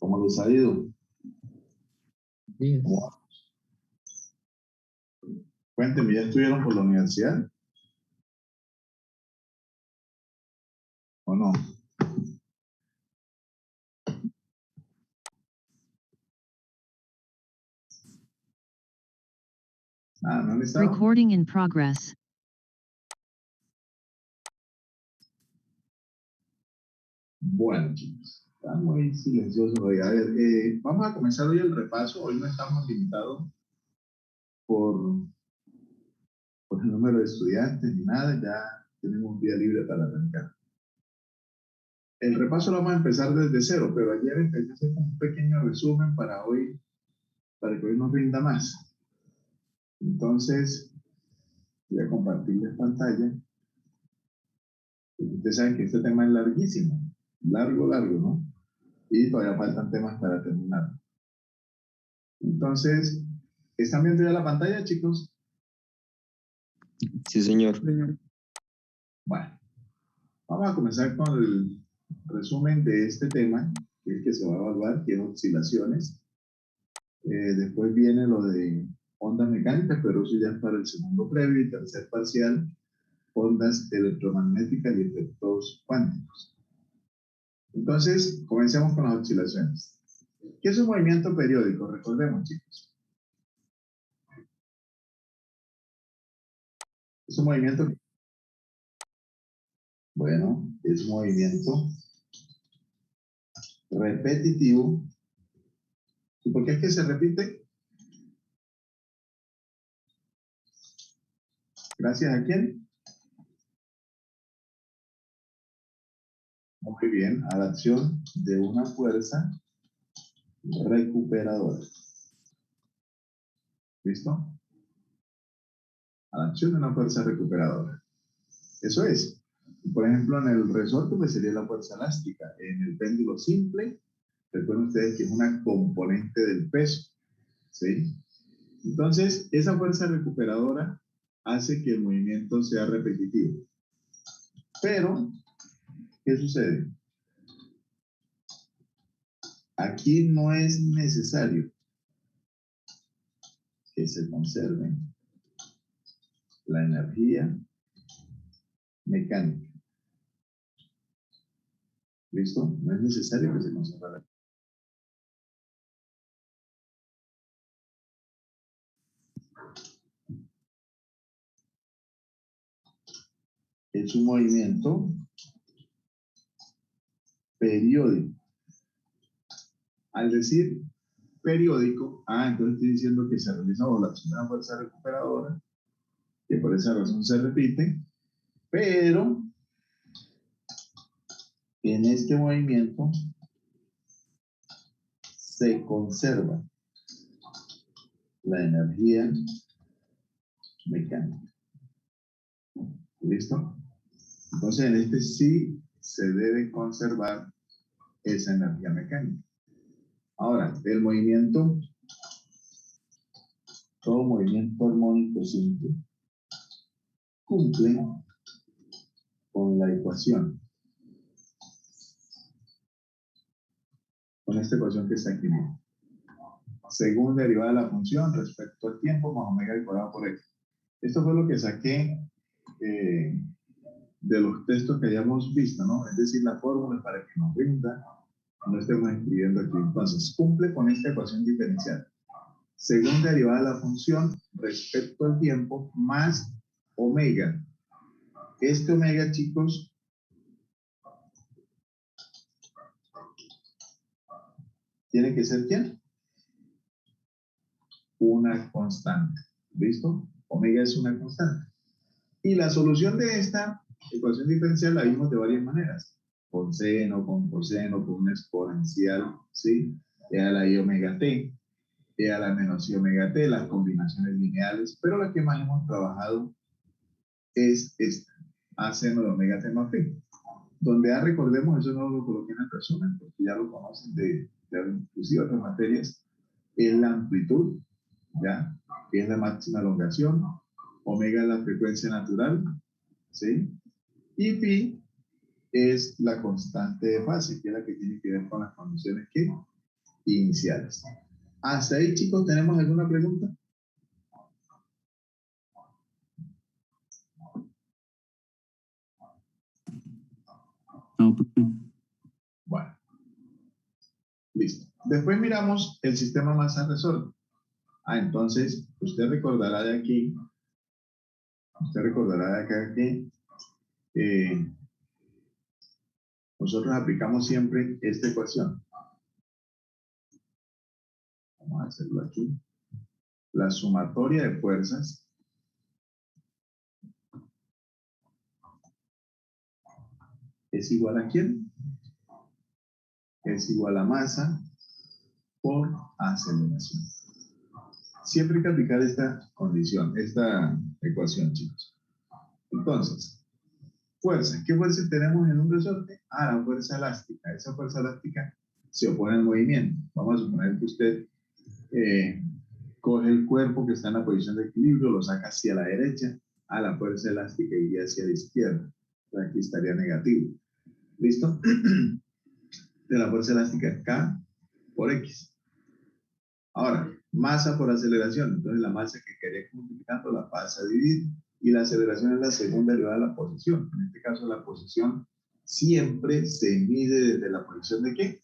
¿Cómo les ha ido? Sí. Cuéntenme, ¿ya estuvieron por la universidad? ¿O no? Ah, ¿no han estado? Recording in progress. Bueno, chicos, está muy silencioso hoy. A ver, vamos a comenzar hoy el repaso. Hoy no estamos limitados por el número de estudiantes ni nada. Ya tenemos un día libre para arrancar. El repaso lo vamos a empezar desde cero, pero ayer empecé a hacer un pequeño resumen para hoy, para que hoy nos rinda más. Entonces, voy a compartirles pantalla. Ustedes saben que este tema es larguísimo, largo, ¿no? Y todavía faltan temas para terminar. Entonces, ¿están viendo ya la pantalla, chicos? Sí, señor. Bueno, vamos a comenzar con el resumen de este tema, que es el que se va a evaluar, que es oscilaciones. Después viene lo de ondas mecánicas, pero eso ya es para el segundo previo y tercer parcial, ondas electromagnéticas y efectos cuánticos. Entonces, comencemos con las oscilaciones. ¿Qué es un movimiento periódico? Recordemos, chicos. Es un movimiento, bueno, es un movimiento repetitivo. ¿Y por qué es que se repite? ¿Gracias a quién? Muy bien, a la acción de una fuerza recuperadora. ¿Listo? A la acción de una fuerza recuperadora. Eso es. Por ejemplo, en el resorte pues sería la fuerza elástica. En el péndulo simple, recuerden ustedes que es una componente del peso. ¿Sí? Entonces, esa fuerza recuperadora hace que el movimiento sea repetitivo. Pero, ¿qué sucede? Aquí no es necesario que se conserve la energía mecánica. ¿Listo? No es necesario que se conserve la. Es un movimiento periódico. Al decir periódico, entonces estoy diciendo que se realiza bajo la acción de una fuerza recuperadora, que por esa razón se repite, pero en este movimiento se conserva la energía mecánica. ¿Listo? Entonces en este sí se debe conservar esa energía mecánica. Ahora, el movimiento, todo movimiento armónico simple, cumple con la ecuación. Con esta ecuación que está aquí. Según derivada de la función respecto al tiempo más omega al cuadrado por x. Esto fue lo que saqué de los textos que hayamos visto, ¿no? Es decir, la fórmula para que nos rinda, no estemos escribiendo aquí. Entonces, cumple con esta ecuación diferencial. Según derivada de la función respecto al tiempo más omega. Este omega, chicos, tiene que ser ¿quién? Una constante. ¿Listo? Omega es una constante. Y la solución de esta ecuación diferencial la vimos de varias maneras. Con seno, con coseno, con una exponencial, ¿sí? E a la i omega t, e a la menos i omega t, las combinaciones lineales, pero la que más hemos trabajado es esta, a seno de omega t más phi. Donde A, recordemos, eso no lo coloqué en el resumen, porque ya lo conocen de inclusive otras materias, es la amplitud, ¿ya? Que es la máxima elongación, omega es la frecuencia natural, ¿sí? Y pi es la constante de fase, que es la que tiene que ver con las condiciones ¿qué? iniciales. ¿Hasta ahí, chicos, tenemos alguna pregunta? No, profe. Bueno, listo. Después miramos el sistema masa-resorte. Entonces, usted recordará de aquí, que nosotros aplicamos siempre esta ecuación. Vamos a hacerlo aquí. La sumatoria de fuerzas es igual a ¿quién? Es igual a masa por aceleración. Siempre hay que aplicar esta condición, esta ecuación, chicos. Entonces, fuerza. ¿Qué fuerza tenemos en un resorte? La fuerza elástica. Esa fuerza elástica se opone al movimiento. Vamos a suponer que usted coge el cuerpo que está en la posición de equilibrio, lo saca hacia la derecha, la fuerza elástica iría hacia la izquierda. Entonces aquí estaría negativo. ¿Listo? De la fuerza elástica K por X. Ahora, masa por aceleración. Entonces la masa que quería multiplicando la pasa a dividir. Y la aceleración es la segunda derivada de la posición. En este caso, la posición siempre se mide desde la posición de ¿qué?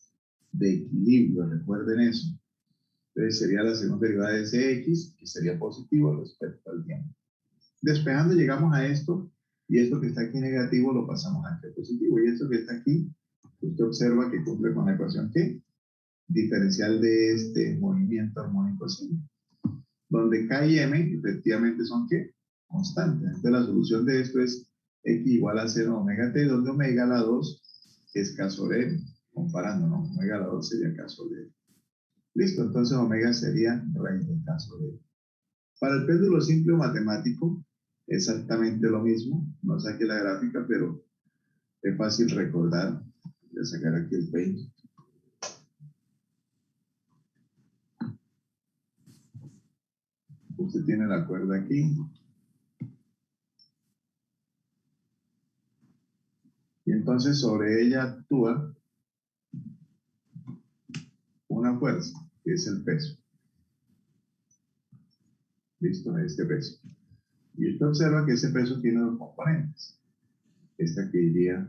De equilibrio, recuerden eso. Entonces sería la segunda derivada de ese X, que sería positivo respecto al tiempo. Despejando llegamos a esto, y esto que está aquí negativo lo pasamos a positivo. Y esto que está aquí, usted observa que cumple con la ecuación ¿qué? Diferencial de este movimiento armónico simple. Donde K y M efectivamente son ¿qué? Constantes. Entonces la solución de esto es X igual a 0 omega T, donde omega la 2 es K sobre M. Comparando, ¿no? Omega la 2 sería K sobre M. Listo, entonces omega sería raíz de K sobre M. Para el péndulo simple o matemático, exactamente lo mismo. No saqué la gráfica, pero es fácil recordar. Voy a sacar aquí el paint. Usted tiene la cuerda aquí. Y entonces sobre ella actúa una fuerza, que es el peso. Listo, este peso. Y usted observa que ese peso tiene dos componentes. Esta que iría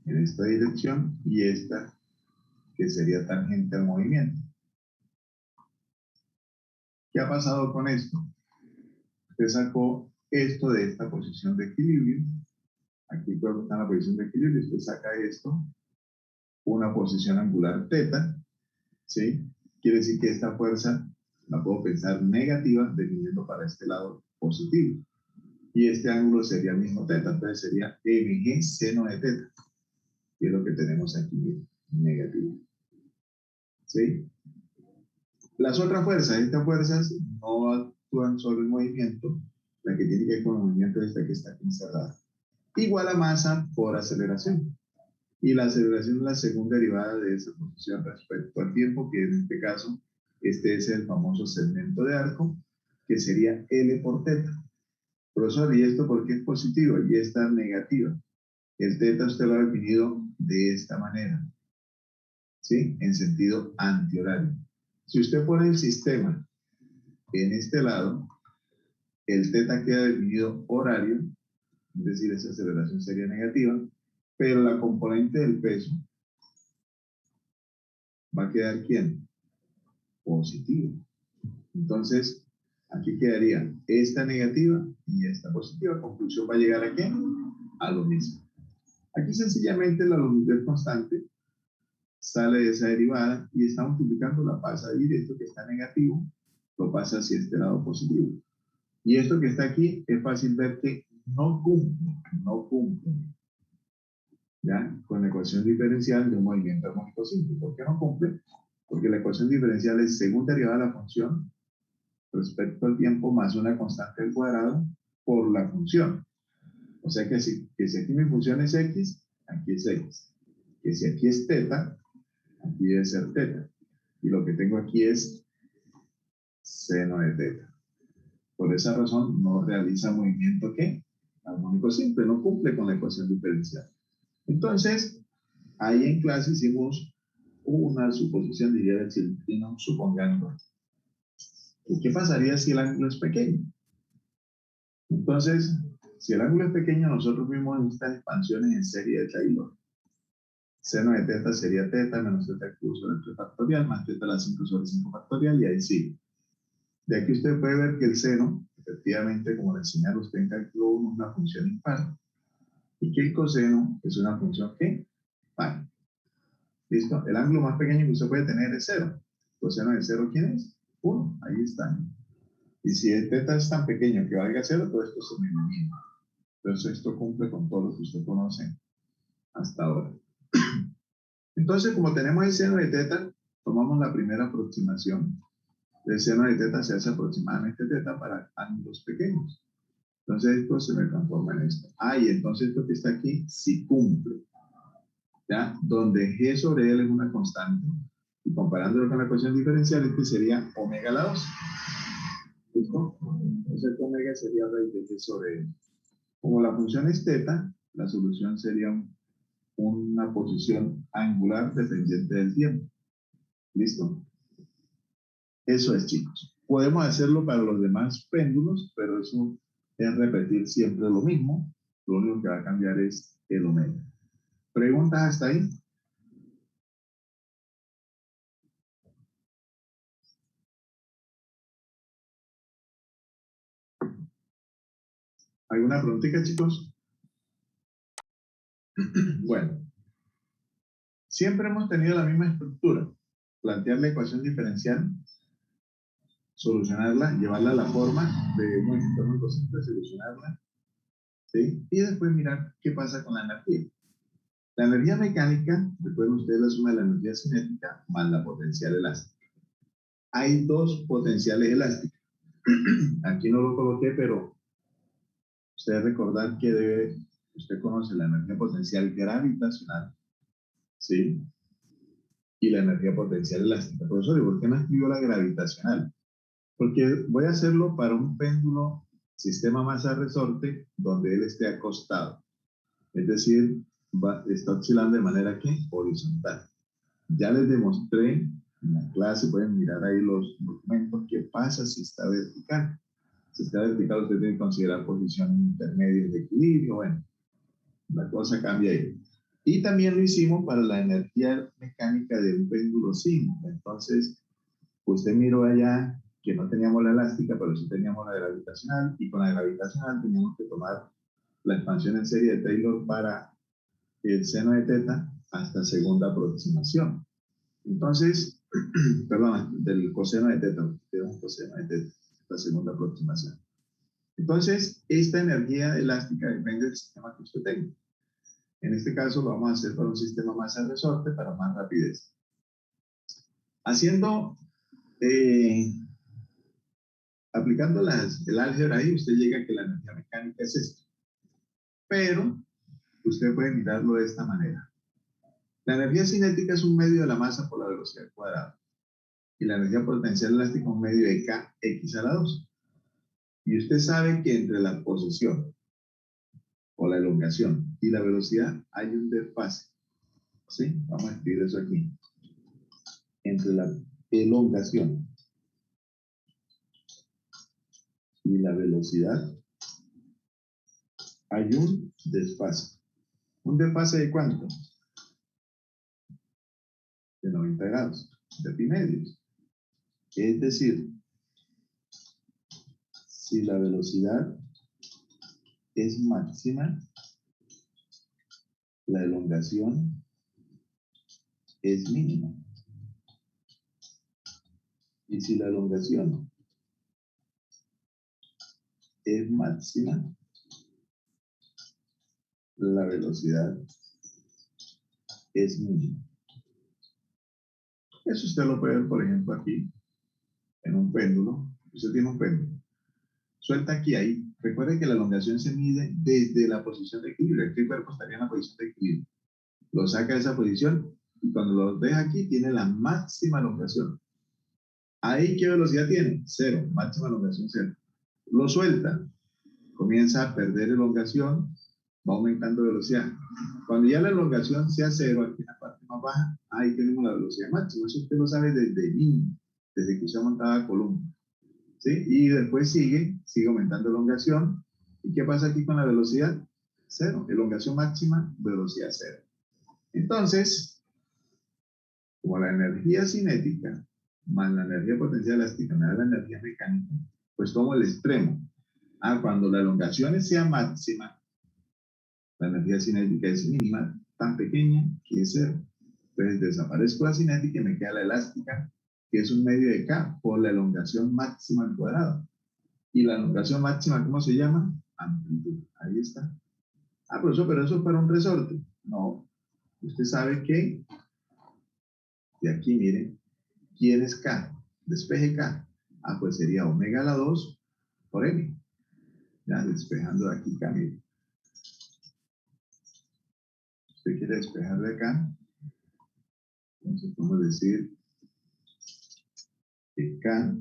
en esta dirección y esta que sería tangente al movimiento. ¿Qué ha pasado con esto? Usted sacó esto de esta posición de equilibrio. Aquí está en la posición de equilibrio. Usted saca esto, una posición angular θ, ¿sí? Quiere decir que esta fuerza la puedo pensar negativa, definiendo para este lado positivo. Y este ángulo sería el mismo θ, entonces sería mg seno de θ, que es lo que tenemos aquí, negativo. ¿Sí? Las otras fuerzas, estas fuerzas no actúan sobre el movimiento, la que tiene que ver con el movimiento es esta que está aquí encerrada. Igual a masa por aceleración. Y la aceleración es la segunda derivada de esa posición respecto al tiempo, que en este caso, este es el famoso segmento de arco, que sería L por θ. Profesor, ¿y esto por qué es positivo? Y esta es negativa. El θ usted lo ha definido de esta manera, ¿sí? En sentido antihorario. Si usted pone el sistema en este lado, el θ queda definido horario, es decir, esa aceleración sería negativa, pero la componente del peso va a quedar ¿quién? Positivo. Entonces, aquí quedaría esta negativa y esta positiva. Conclusión va a llegar a ¿qué? A lo mismo. Aquí sencillamente la longitud constante sale de esa derivada y está multiplicando, la pasa a dividir, esto que está negativo lo pasa hacia este lado positivo. Y esto que está aquí es fácil ver que no cumple, ¿ya? Con la ecuación diferencial de un movimiento armónico simple. ¿Por qué no cumple? Porque la ecuación diferencial es segunda derivada de la función respecto al tiempo más una constante al cuadrado por la función. O sea que si aquí mi función es x, aquí es x. Que si aquí es θ, aquí debe ser θ. Y lo que tengo aquí es seno de θ. Por esa razón no realiza movimiento ¿qué? Armónico simple, no cumple con la ecuación diferencial. Entonces, ahí en clase hicimos una suposición, diría el cilindrino, supongando. ¿Y qué pasaría si el ángulo es pequeño? Entonces, si el ángulo es pequeño, nosotros vimos estas expansiones en serie de Taylor. Seno de teta sería teta menos teta Q sobre 3 factorial más teta a la 5 sobre 5 factorial y ahí sigue. De aquí usted puede ver que el seno, efectivamente, como le enseñaron usted en cálculo 1, es una función impar. Y que el coseno es una función ¿qué? Par. ¿Listo? El ángulo más pequeño que usted puede tener es 0. Coseno de 0, ¿quién es? 1. Ahí está. Y si el teta es tan pequeño que valga 0, todo esto se me elimina. Entonces esto cumple con todo lo que usted conoce hasta ahora. Entonces, como tenemos el seno de teta, tomamos la primera aproximación. El seno de teta se hace aproximadamente teta para ángulos pequeños. Entonces esto se me transforma en esto. Y entonces esto que está aquí sí cumple. ¿Ya? Donde G sobre L es una constante. Y comparándolo con la ecuación diferencial, este sería omega a la 2. ¿Listo? Entonces omega sería raíz de G sobre L. Como la función es teta, la solución sería una posición angular dependiente del tiempo. ¿Listo? Eso es, chicos. Podemos hacerlo para los demás péndulos, pero eso es repetir siempre lo mismo. Lo único que va a cambiar es el omega. ¿Preguntas hasta ahí? ¿Alguna preguntita, chicos? Bueno, siempre hemos tenido la misma estructura. Plantear la ecuación diferencial, solucionarla, llevarla a la forma de un ejemplo muy simple, solucionarla, ¿sí? Y después mirar qué pasa con la energía. La energía mecánica, recuerden ustedes la suma de la energía cinética más la potencial elástica. Hay dos potenciales elásticas. Aquí no lo coloqué, pero usted recordar que usted conoce la energía potencial gravitacional, ¿sí? Y la energía potencial elástica. Profesor, ¿por qué no escribió la gravitacional? Porque voy a hacerlo para un péndulo sistema masa-resorte donde él esté acostado. Es decir, está oscilando de manera que horizontal. Ya les demostré en la clase, pueden mirar ahí los documentos, qué pasa si está vertical. Si está vertical, usted tiene que considerar posiciones intermedias de equilibrio. Bueno, la cosa cambia ahí. Y también lo hicimos para la energía mecánica de un péndulo simple. Entonces, usted miró allá que no teníamos la elástica, pero sí teníamos la gravitacional. Y con la gravitacional teníamos que tomar la expansión en serie de Taylor para el seno de teta hasta segunda aproximación. Entonces, perdón, del coseno de teta, tenemos coseno de teta, la segunda aproximación. Entonces, esta energía elástica depende del sistema que usted tenga. En este caso lo vamos a hacer para un sistema masa-resorte para más rapidez. Aplicando el álgebra ahí, usted llega a que la energía mecánica es esto. Pero usted puede mirarlo de esta manera. La energía cinética es un medio de la masa por la velocidad cuadrada. Y la energía potencial elástica es un medio de kx a la 2. Y usted sabe que entre la posición o la elongación y la velocidad hay un desfase. ¿Sí? Vamos a escribir eso aquí. Entre la elongación y la velocidad hay un desfase. ¿Un desfase de cuánto? De 90 grados, de pi medios. Es decir, si la velocidad es máxima, la elongación es mínima. Y si la elongación es máxima, la velocidad es mínima. Eso usted lo puede ver, por ejemplo, aquí, en un péndulo. Usted tiene un péndulo. Suelta aquí, ahí. Recuerde que la elongación se mide desde la posición de equilibrio. Este cuerpo estaría en la posición de equilibrio. Lo saca de esa posición y cuando lo deja aquí, tiene la máxima elongación. Ahí, ¿qué velocidad tiene? 0, máxima elongación 0. Lo suelta, comienza a perder elongación va aumentando velocidad. Cuando ya la elongación sea cero, aquí en la parte más baja, ahí tenemos la velocidad máxima. Eso usted lo sabe desde niño, desde que usted montaba columna. ¿Sí? Y después sigue aumentando elongación. ¿Y qué pasa aquí con la velocidad? Cero. Elongación máxima, velocidad cero. Entonces, como la energía cinética más la energía potencial elástica me da la energía mecánica, pues tomo el extremo. Cuando la elongación sea máxima, la energía cinética es mínima, tan pequeña que es cero. Entonces desaparezco la cinética y me queda la elástica, que es un medio de K por la elongación máxima al cuadrado. Y la elongación máxima, ¿cómo se llama? Amplitud. Ahí está. Profesor, pero eso es para un resorte. No. Usted sabe que, de aquí, miren, ¿quién es K? Despeje K. Pues sería omega a la 2 por M. Ya, despejando de aquí K, miren. Usted quiere despejar de acá, entonces podemos decir que K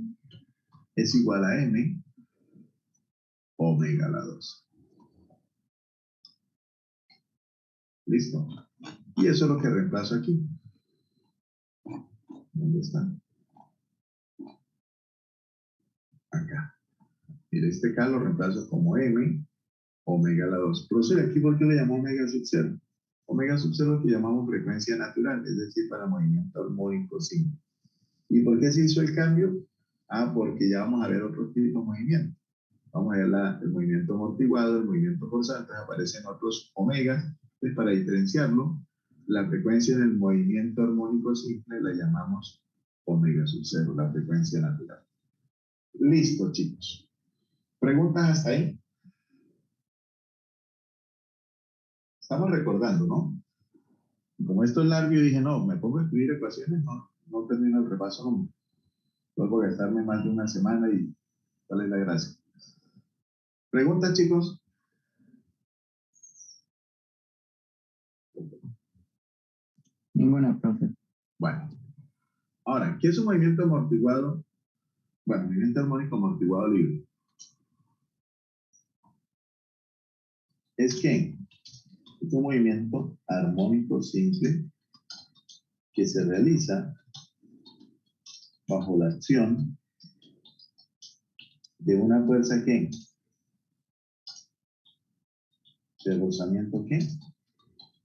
es igual a M omega a la 2. ¿Listo? Y eso es lo que reemplazo aquí. ¿Dónde está? Acá. Mira, este K lo reemplazo como M omega a la 2. Profesor, ¿aquí por qué le llamo omega sub 0? Omega sub 0 es lo que llamamos frecuencia natural, es decir, para movimiento armónico simple. ¿Y por qué se hizo el cambio? Porque ya vamos a ver otros tipos de movimiento. Vamos a ver el movimiento amortiguado, el movimiento forzado, entonces aparecen otros omegas. Entonces, para diferenciarlo, la frecuencia del movimiento armónico simple la llamamos omega sub 0, la frecuencia natural. Listo, chicos. ¿Preguntas hasta ahí? Estamos recordando, ¿no? Como esto es largo, yo dije, no, me pongo a escribir ecuaciones, no termino el repaso nunca. Vuelvo a gastarme más de una semana y ¿cuál es la gracia? ¿Preguntas, chicos? Ninguna, profe. Bueno. Ahora, ¿qué es un movimiento amortiguado? Bueno, movimiento armónico amortiguado libre. Es que es un movimiento armónico simple que se realiza bajo la acción de una fuerza que de rozamiento que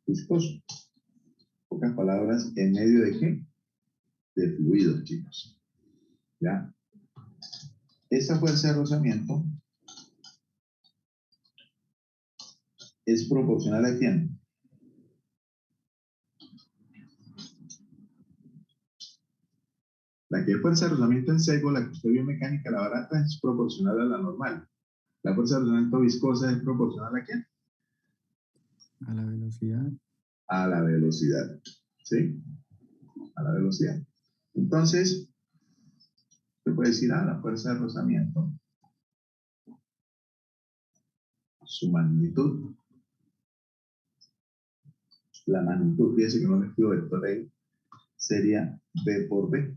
viscoso. En pocas palabras, en medio de qué? De fluidos, chicos. ¿Ya? Esa fuerza de rozamiento es proporcional a quién? La que es fuerza de rozamiento en seco, la que usted vio en mecánica, la barata, es proporcional a la normal. La fuerza de rozamiento viscosa es proporcional a quién? A la velocidad. A la velocidad. ¿Sí? A la velocidad. Entonces, se puede decir, la fuerza de rozamiento, su magnitud, la magnitud, fíjese que no le escribo vector ahí, sería B por B.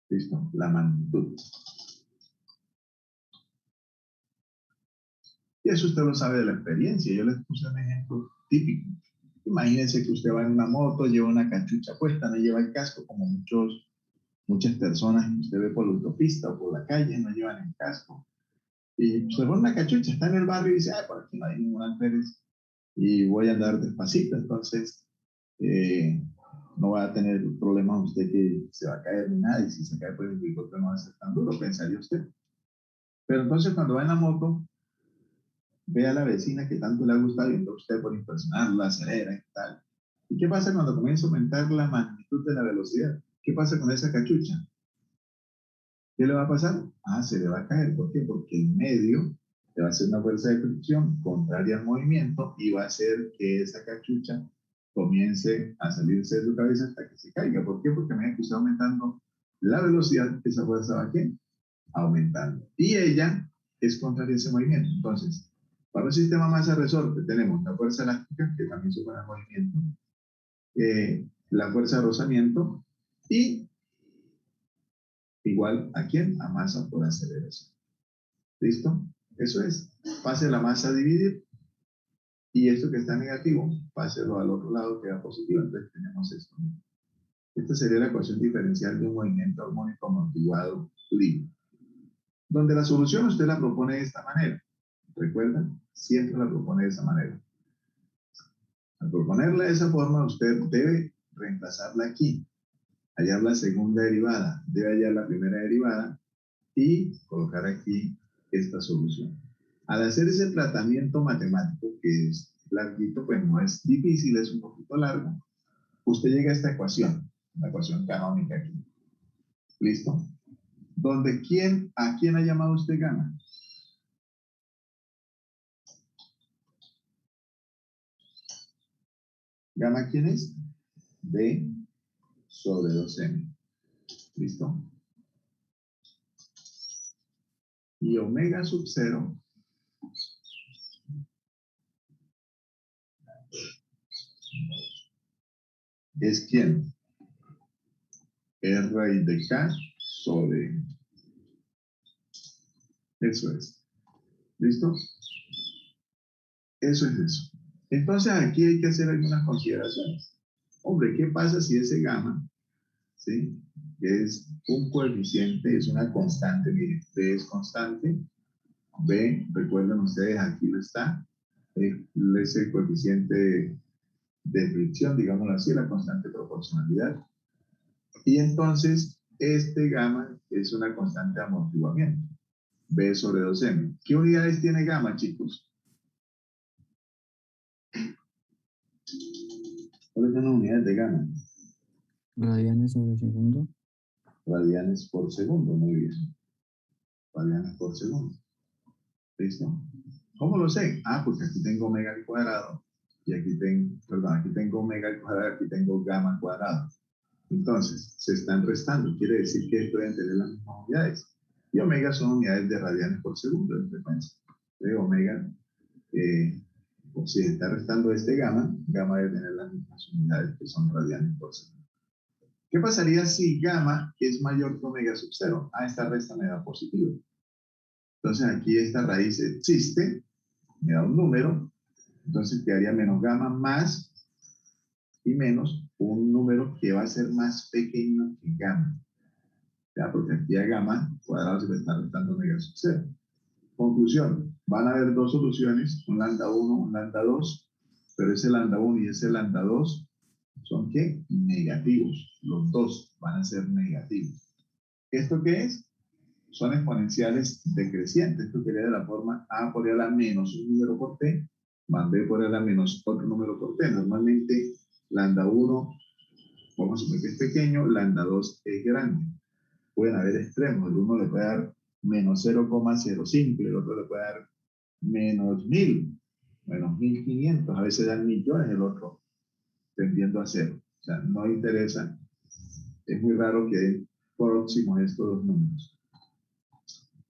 ¿Listo? La magnitud. Y eso usted lo sabe de la experiencia. Yo les puse un ejemplo típico. Imagínense que usted va en una moto, lleva una cachucha puesta, no lleva el casco, como muchas personas que usted ve por la autopista o por la calle, no llevan el casco. Y se pone una cachucha, está en el barrio y dice, por aquí no hay ningún Pérez y voy a andar despacito, entonces no va a tener problemas usted que se va a caer ni nada, y si se cae, pues el bigote no va a ser tan duro, pensaría usted. Pero entonces cuando va en la moto, ve a la vecina que tanto le ha gustado y entonces usted por impresionarla, acelera y tal. ¿Y qué pasa cuando comienza a aumentar la magnitud de la velocidad? ¿Qué pasa con esa cachucha? ¿Qué le va a pasar? Se le va a caer. ¿Por qué? Porque el medio le va a hacer una fuerza de fricción contraria al movimiento y va a hacer que esa cachucha comience a salirse de su cabeza hasta que se caiga. ¿Por qué? Porque a medida que está aumentando la velocidad, esa fuerza va a ¿qué? Aumentando. Y ella es contraria a ese movimiento. Entonces, para un sistema masa-resorte tenemos la fuerza elástica, que también supone el movimiento, la fuerza de rozamiento y igual a quién? A masa por aceleración. ¿Listo? Eso es. Pase la masa a dividir. Y esto que está negativo, páselo al otro lado, queda positivo, entonces tenemos esto. Esta sería la ecuación diferencial de un movimiento armónico amortiguado libre, donde la solución usted la propone de esta manera. ¿Recuerdan? Siempre la propone de esa manera. Al proponerla de esa forma, usted debe reemplazarla aquí. Hallar la segunda derivada, debe hallar la primera derivada y colocar aquí esta solución. Al hacer ese tratamiento matemático, que es larguito, pues no es difícil, es un poquito largo, usted llega a esta ecuación, la ecuación canónica aquí. ¿Listo? Donde ¿a quién ha llamado usted gamma? ¿Gamma quién es? B sobre 2m. ¿Listo? Y omega sub 0 es ¿quién? Es raíz de k sobre... Eso es. ¿Listo? Eso es eso. Entonces aquí hay que hacer algunas consideraciones. Hombre, ¿qué pasa si ese gamma, ¿sí? Que es un coeficiente, es una constante, miren, B es constante, B, recuerden ustedes, aquí lo está, es el coeficiente de fricción, digámoslo así, la constante proporcionalidad. Y entonces, este gamma es una constante de amortiguamiento, B sobre 2m. ¿Qué unidades tiene gamma, chicos? ¿Cuáles son las unidades de gamma? Radianes sobre segundo. Radianes por segundo, muy bien. Radianes por segundo. ¿Listo? ¿Cómo lo sé? Ah, porque aquí tengo omega al cuadrado y aquí tengo, perdón, aquí tengo omega al cuadrado, aquí tengo gamma al cuadrado. Entonces, se están restando, quiere decir que pueden tener las mismas unidades. Y omega son unidades de radianes por segundo de frecuencia. De omega, si se está restando este gamma, gamma debe tener las mismas unidades que son radianes por segundo. ¿Qué pasaría si gamma es mayor que omega sub 0? Ah, esta resta me da positivo. Entonces aquí esta raíz existe, me da un número, entonces quedaría menos gamma más y menos un número que va a ser más pequeño que gamma. ¿Ya? Porque aquí a gamma cuadrado se le está restando omega sub 0. Conclusión, van a haber dos soluciones, un lambda 1, un lambda 2, pero ese lambda 1 y ese lambda 2 son ¿qué? Negativos. Los dos van a ser negativos. ¿Esto qué es? Son exponenciales decrecientes. Esto quería de la forma a por a la menos un número por t, más b por a la menos otro número por t. Normalmente, lambda 1, vamos a suponer que es pequeño, lambda 2 es grande. Pueden haber extremos. El uno le puede dar menos 0,05 y el otro le puede dar menos 1000, menos 1500. A veces dan millones el otro, tendiendo a 0. O sea, no interesa. Es muy raro que den próximos estos dos números.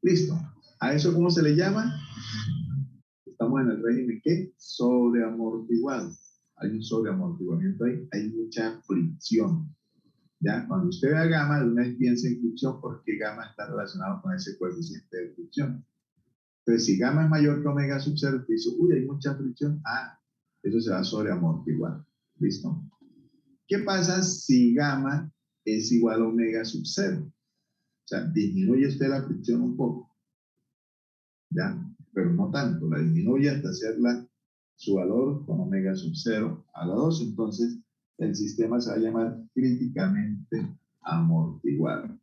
Listo. ¿A eso cómo se le llama? Estamos en el régimen ¿qué? Sobreamortiguado. Hay un sobreamortiguamiento ahí, hay mucha fricción. ¿Ya? Cuando usted vea gamma, de una vez piensa en fricción porque gamma está relacionado con ese coeficiente de fricción. Entonces, si gamma es mayor que omega sub 0, usted dice, uy, hay mucha fricción. Ah, eso se va a sobreamortiguar. ¿Listo? ¿Qué pasa si gamma es igual a omega sub 0? O sea, disminuye usted la fricción un poco. ¿Ya? Pero no tanto, la disminuye hasta hacerla su valor con omega sub 0 a la 2, entonces el sistema se va a llamar críticamente amortiguado,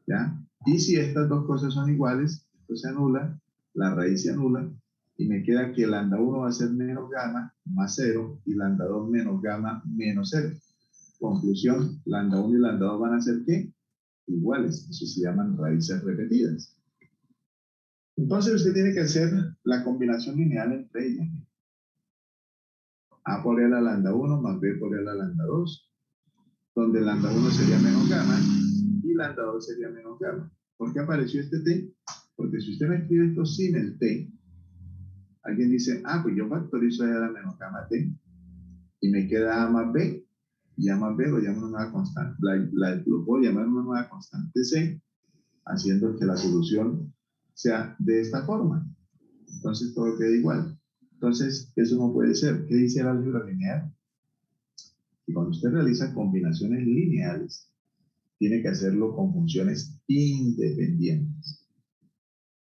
¿ya? Y si estas dos cosas son iguales, esto se anula, la raíz se anula, y me queda que lambda 1 va a ser menos gamma más 0, y lambda 2 menos gamma menos 0. Conclusión, lambda 1 y lambda 2 van a ser ¿qué? Iguales, eso se llaman raíces repetidas. Entonces usted tiene que hacer la combinación lineal entre ellas. A por L a lambda 1 más B por L a lambda 2, donde lambda 1 sería menos gamma y lambda 2 sería menos gamma. ¿Por qué apareció este T? Porque si usted me escribe esto sin el T, alguien dice, ah, pues yo factorizo a la menos gamma T y me queda A más B, y A más B lo llamo una nueva constante, lo puedo llamar una nueva constante C, haciendo que la solución sea de esta forma. Entonces todo queda igual. Entonces, eso no puede ser. ¿Qué dice el álgebra lineal? Que cuando usted realiza combinaciones lineales, tiene que hacerlo con funciones independientes.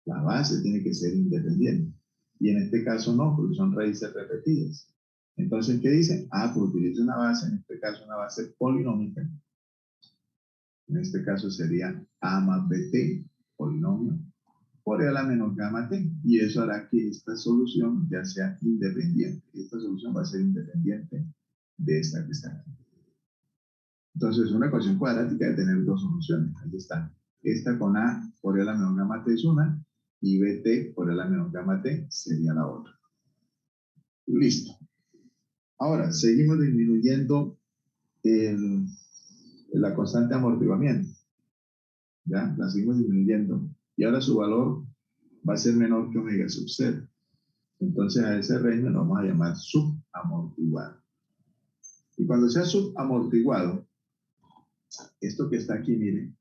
La base tiene que ser independiente. Y en este caso no, porque son raíces repetidas. Entonces, ¿qué dice? Ah, pues utiliza una base, en este caso una base polinómica. En este caso sería A más BT, polinomio, por E a la menos gamma T. Y eso hará que esta solución ya sea independiente. Esta solución va a ser independiente de esta que está aquí. Entonces, una ecuación cuadrática debe tener dos soluciones. Ahí está. Esta con A por E a la menos gamma T es una, y BT por E a la menos gamma T sería la otra. Listo. Ahora, seguimos disminuyendo la constante de amortiguamiento. ¿Ya? La seguimos disminuyendo. Y ahora su valor va a ser menor que omega sub 0. Entonces a ese régimen lo vamos a llamar subamortiguado. Y cuando sea subamortiguado, esto que está aquí, miren,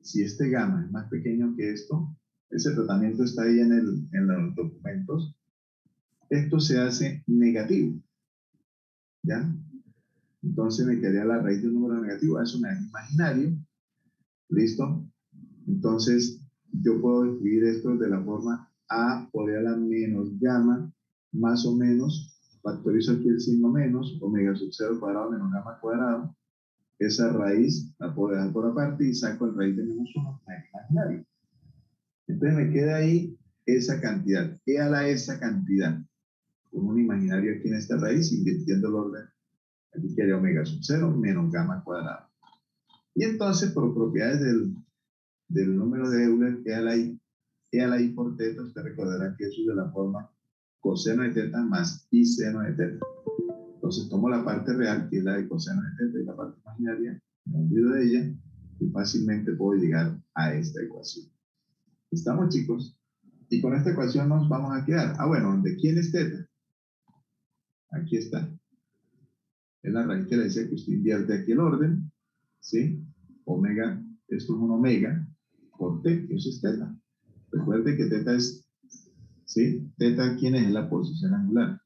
si este gamma es más pequeño que esto, ese tratamiento está ahí en los documentos, esto se hace negativo. ¿Ya? Entonces me quedaría la raíz de un número negativo, es un imaginario. ¿Listo? Entonces yo puedo escribir esto de la forma A por E a la menos gamma, más o menos, factorizo aquí el signo menos, omega sub 0 cuadrado menos gamma cuadrado. Esa raíz la puedo dejar por aparte y saco el raíz de menos 1, imaginario. Entonces me queda ahí esa cantidad, E a la esa cantidad, con un imaginario aquí en esta raíz, invirtiendo el orden. Aquí quedaría omega sub 0 menos gamma cuadrado. Y entonces, por propiedades del número de Euler, E a la I por teta, usted recordará que eso es de la forma coseno de teta más I seno de teta. Entonces tomo la parte real, que es la de coseno de teta, y la parte imaginaria, me olvido de ella, y fácilmente puedo llegar a esta ecuación. ¿Estamos, chicos? Y con esta ecuación nos vamos a quedar. Ah, bueno, ¿de quién es teta? Aquí está. Es la raíz que le dice que usted invierte aquí el orden, ¿sí? Omega, esto es un omega por t, que eso es teta. Recuerde que teta es, ¿sí? Teta, ¿quién es? La posición angular.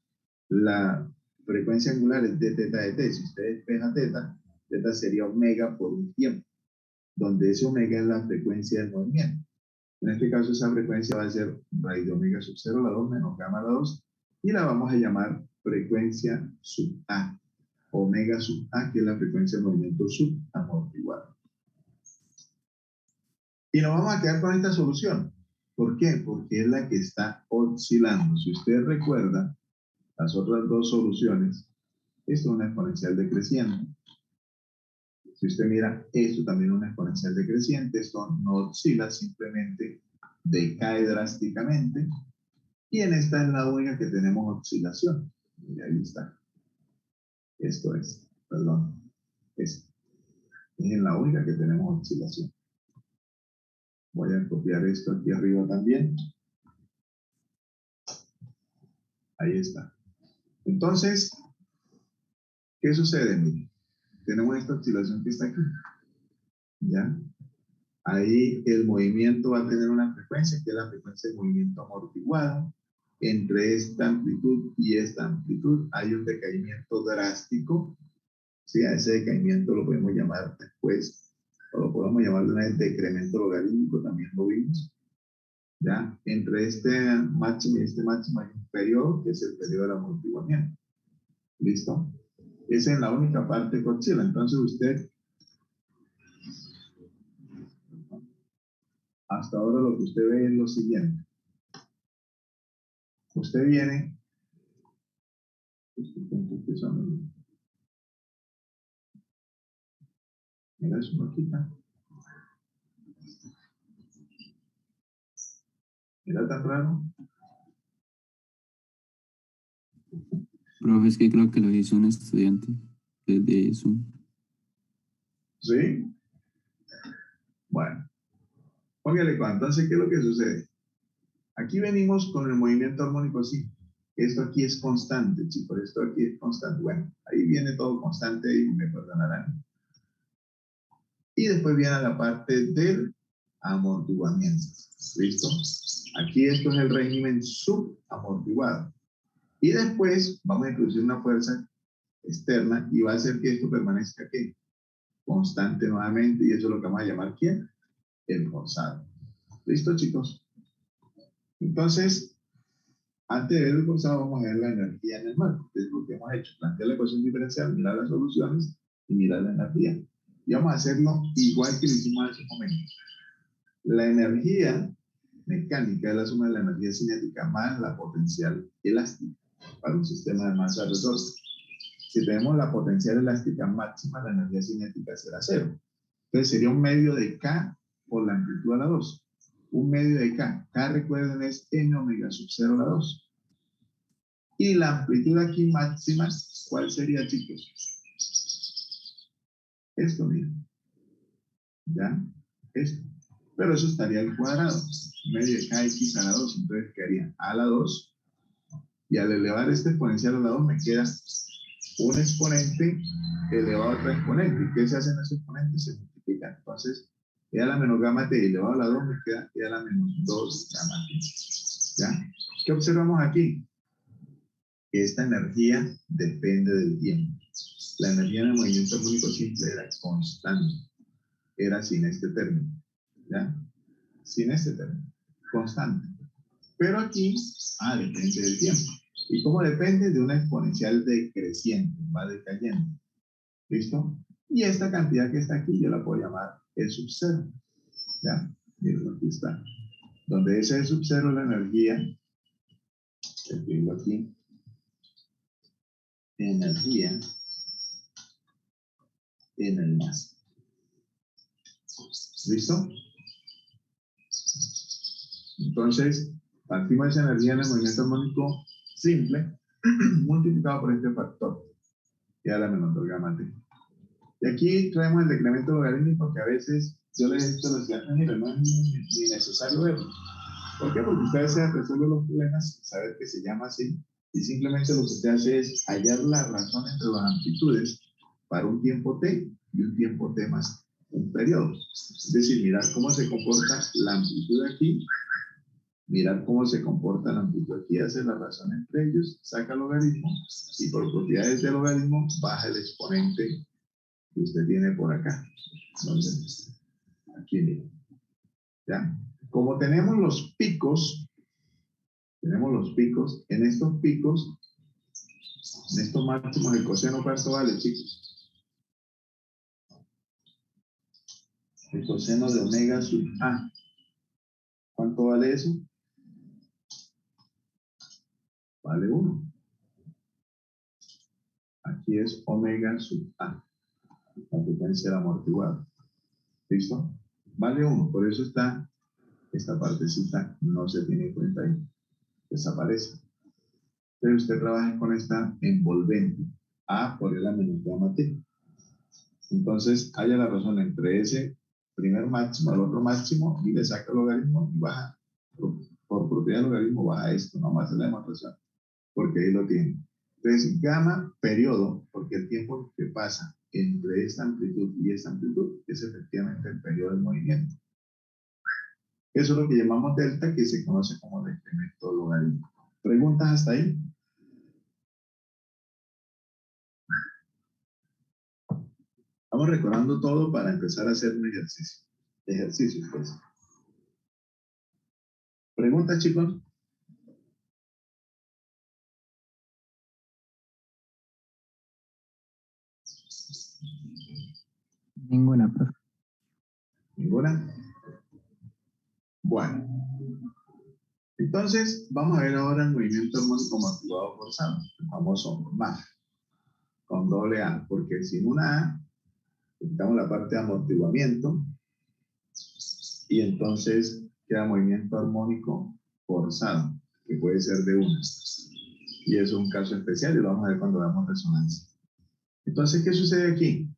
La frecuencia angular es d teta de t. Si usted despeja teta, teta sería omega por un tiempo, donde ese omega es la frecuencia del movimiento. En este caso, esa frecuencia va a ser raíz de omega sub 0 a la 2 menos gamma a la 2, y la vamos a llamar frecuencia sub A. Omega sub A, que es la frecuencia de movimiento subamortiguado. Y nos vamos a quedar con esta solución. ¿Por qué? Porque es la que está oscilando. Si usted recuerda las otras dos soluciones, esto es una exponencial decreciente. Si usted mira, esto también es una exponencial decreciente. Esto no oscila, simplemente decae drásticamente. Y en esta es la única que tenemos oscilación. Y ahí está. Esto es, perdón, es en la única que tenemos oscilación. Voy a copiar esto aquí arriba también. Ahí está. Entonces, ¿qué sucede? Mire, tenemos esta oscilación que está aquí. ¿Ya? Ahí el movimiento va a tener una frecuencia, que es la frecuencia de movimiento amortiguado. Entre esta amplitud y esta amplitud hay un decaimiento drástico. ¿Sí? A ese decaimiento lo podemos llamar después, o lo podemos llamar de una vez decremento logarítmico, también lo vimos. ¿Ya? Entre este máximo y este máximo hay un periodo, que es el periodo del amortiguamiento. ¿Listo? Esa es la única parte que oscila. Entonces usted, hasta ahora lo que usted ve es lo siguiente. Usted viene, mira eso, no quita. Mira tan raro. Profe, es que creo que lo hizo un estudiante desde Zoom. ¿Sí? Bueno, póngale cuánto. Entonces, ¿qué es lo que sucede? Aquí venimos con el movimiento armónico así. Esto aquí es constante, chicos. Esto aquí es constante. Bueno, ahí viene todo constante y me perdonarán. Y después viene la parte del amortiguamiento. ¿Listo? Aquí esto es el régimen subamortiguado. Y después vamos a introducir una fuerza externa y va a hacer que esto permanezca aquí, constante nuevamente, y eso es lo que vamos a llamar ¿quién? El forzado. ¿Listo, chicos? Entonces, antes de ver el forzado, vamos a ver la energía en el marco, que es lo que hemos hecho. Plantear la ecuación diferencial, mirar las soluciones y mirar la energía. Y vamos a hacerlo igual que lo hicimos hace un momento. La energía mecánica es la suma de la energía cinética más la potencial elástica para un sistema de masa resorte. Si tenemos la potencial elástica máxima, la energía cinética será cero. Entonces sería un medio de K por la amplitud a la 2. Un medio de K. K, recuerden, es n omega sub 0 a la 2. Y la amplitud aquí máxima, ¿cuál sería, chicos? Esto, miren. ¿Ya? Esto. Pero eso estaría al cuadrado. Medio de kx a la 2. Entonces quedaría a la 2. Y al elevar este exponencial a la 2 me queda un exponente elevado a otro exponente. ¿Qué se hace en ese exponente? Se multiplica. Entonces, e a la menos gamma t elevado a la 2 me queda e a la menos 2 gamma t. ¿Ya? ¿Qué observamos aquí? Que esta energía depende del tiempo. La energía en el movimiento armónico simple era constante. Era sin este término. ¿Ya? Sin este término. Constante. Pero aquí, depende del tiempo. ¿Y cómo depende? De una exponencial decreciente, va decayendo. ¿Listo? Y esta cantidad que está aquí, yo la puedo llamar E sub 0. ¿Ya? Miren, aquí está. Donde ese E sub 0 es la energía, escribo aquí, energía en el masa. ¿Listo? Entonces, partimos de esa energía en el movimiento armónico simple, multiplicado por este factor, que da la menor del gamma t. Y aquí traemos el decremento logarítmico que a veces yo les he dicho a los estudiantes, miren, no es ni necesario verlo. ¿Por qué? Porque ustedes se resuelven los problemas sin saber que se llama así, y simplemente lo que usted hace es hallar la razón entre las amplitudes para un tiempo t y un tiempo t más un periodo. Es decir, mirar cómo se comporta la amplitud aquí, mirar cómo se comporta la amplitud aquí, hace la razón entre ellos, saca el logaritmo, y por propiedades del logaritmo baja el exponente que usted tiene por acá. Entonces, aquí miren. ¿Ya? Como tenemos los picos, en estos picos, en estos máximos, el coseno, ¿cuánto vale, chicos? El coseno de omega sub A. ¿Cuánto vale eso? Vale 1. Aquí es omega sub A, la frecuencia del amortiguado. ¿Listo? Vale 1, por eso está esta partecita, no se tiene en cuenta ahí. Desaparece. Pero usted trabaja con esta envolvente. A por el menos gamma t. Entonces, haya la razón entre ese primer máximo al otro máximo y le saca el logaritmo y baja. Por propiedad del logaritmo baja esto, nomás es la demostración. Porque ahí lo tiene. Entonces, gamma periodo, porque el tiempo que pasa entre esta amplitud y esta amplitud es efectivamente el periodo del movimiento. Eso es lo que llamamos delta, que se conoce como decremento logarítmico. ¿Preguntas hasta ahí? Vamos recordando todo para empezar a hacer un ejercicio. Ejercicio, pues. ¿Preguntas, chicos? Ninguna, profe. ¿Ninguna? Bueno. Entonces, vamos a ver ahora el movimiento armónico amortiguado forzado, el famoso MAF, con doble A, porque sin una A, quitamos la parte de amortiguamiento, y entonces queda movimiento armónico forzado, que puede ser de una. Y eso es un caso especial y lo vamos a ver cuando veamos resonancia. Entonces, ¿qué sucede aquí?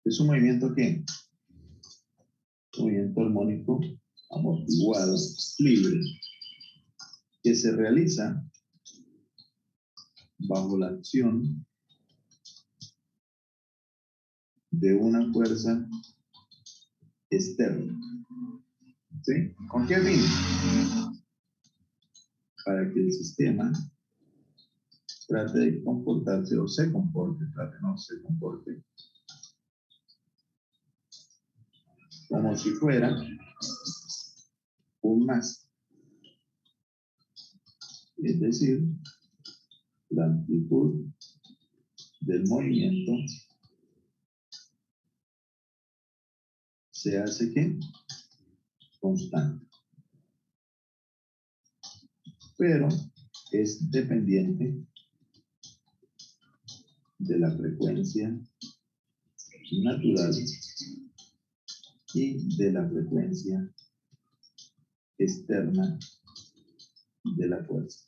Es un movimiento que movimiento armónico amortiguado libre que se realiza bajo la acción de una fuerza externa. ¿Sí? ¿Con qué fin? para que el sistema trate de comportarse o se comporte, no se comporte como si fuera un más. Es decir, la amplitud del movimiento se hace ¿qué? Constante. Pero es dependiente de la frecuencia natural y de la frecuencia externa de la fuerza.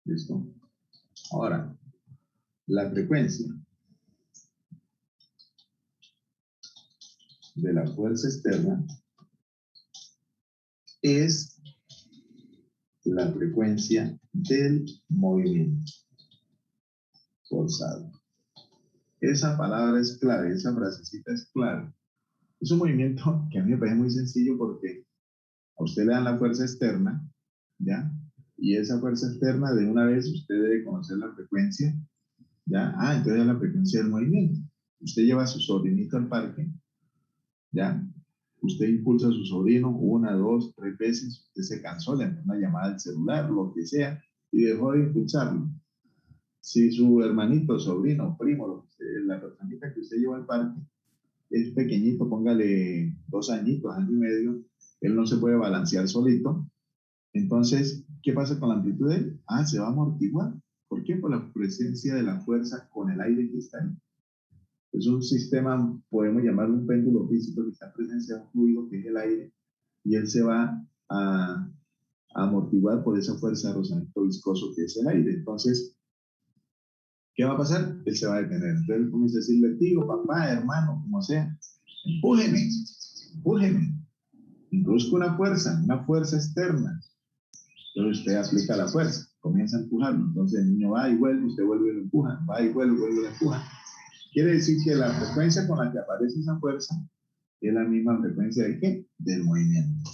¿Listo? Ahora, la frecuencia de la fuerza externa es la frecuencia del movimiento forzado. Esa palabra es clave, esa frasecita es clave. Es un movimiento que a mí me parece muy sencillo porque a usted le dan la fuerza externa, ¿ya? Y esa fuerza externa, de una vez, usted debe conocer la frecuencia, ¿ya? Ah, entonces es la frecuencia del movimiento. Usted lleva a su sobrinito al parque, ¿ya? Usted impulsa a su sobrino 1, 2, 3 veces, usted se cansó, le envió una llamada al celular, lo que sea, y dejó de impulsarlo. Si su hermanito, sobrino, primo, la personita que usted lleva al parque, es pequeñito, póngale 2 añitos, año y medio, él no se puede balancear solito. Entonces, ¿qué pasa con la amplitud de él? Ah, se va a amortiguar. ¿Por qué? Por la presencia de la fuerza con el aire que está ahí. Es un sistema, podemos llamarlo un péndulo físico, que está en presencia de un fluido que es el aire, y él se va a amortiguar por esa fuerza de rozamiento viscoso que es el aire. Entonces, ¿qué va a pasar? Él se va a detener. Entonces él comienza a decirle, tío, papá, hermano, como sea, empújeme, empújeme. Introduzca una fuerza externa. Entonces usted aplica la fuerza, comienza a empujarlo. Entonces el niño va y vuelve, usted vuelve y lo empuja, va y vuelve y lo empuja. Quiere decir que la frecuencia con la que aparece esa fuerza es la misma frecuencia de ¿qué? Del movimiento.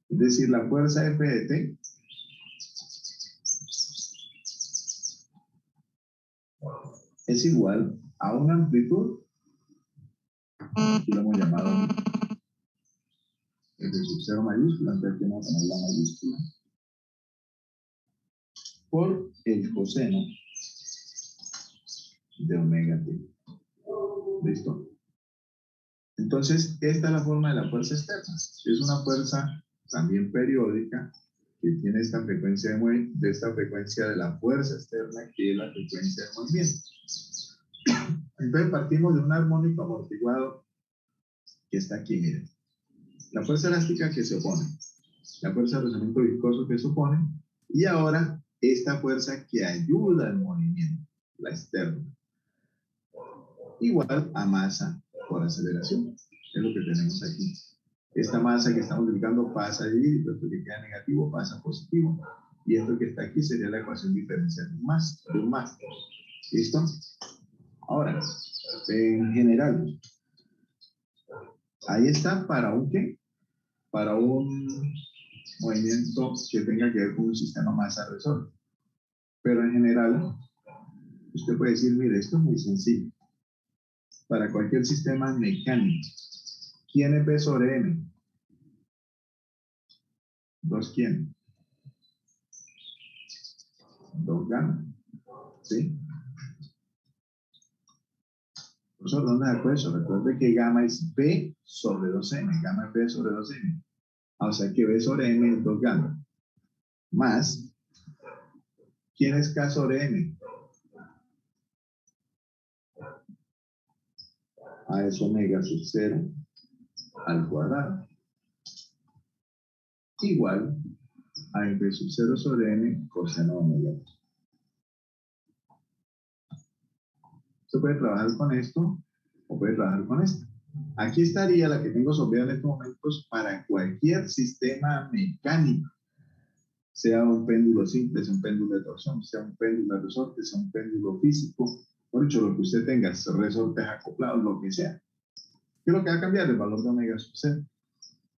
Es decir, la fuerza F de T es igual a una amplitud, aquí lo hemos llamado F sub 0 mayúscula, entonces tenemos que poner la mayúscula, por el coseno de omega t. ¿Listo? Entonces, esta es la forma de la fuerza externa. Es una fuerza también periódica que tiene esta frecuencia de la fuerza externa, que es la frecuencia del movimiento. Entonces partimos de un armónico amortiguado que está aquí, miren. La fuerza elástica que se opone, la fuerza de rozamiento viscoso que se opone, y ahora esta fuerza que ayuda al movimiento, la externa, igual a masa por aceleración. Es lo que tenemos aquí. Esta masa que estamos ubicando pasa a dividir, esto que queda negativo pasa a positivo, y esto que está aquí sería la ecuación diferencial de un más. ¿Listo? Ahora, en general, ahí está para un ¿qué? Para un movimiento que tenga que ver con un sistema masa-resorte. Pero en general, usted puede decir, mire, esto es muy sencillo. Para cualquier sistema mecánico, ¿quién es P sobre M? 2 ¿quién? 2 gamma. ¿Sí? Profesor, ¿dónde sacó eso? Recuerde que gamma es B sobre 2M. Gamma es B sobre 2M. O sea que B sobre M es 2 gamma. Más, ¿quién es K sobre M? A es omega sub 0 al cuadrado. Igual a F sub 0 sobre M coseno omega. Se puede trabajar con esto o puede trabajar con esto. Aquí estaría la que tengo sobrada en estos momentos para cualquier sistema mecánico, sea un péndulo simple, sea un péndulo de torsión, sea un péndulo de resorte, sea un péndulo físico, por hecho, lo que usted tenga, resortes acoplados, lo que sea. ¿Qué es lo que va a cambiar? El valor de omega sub 0.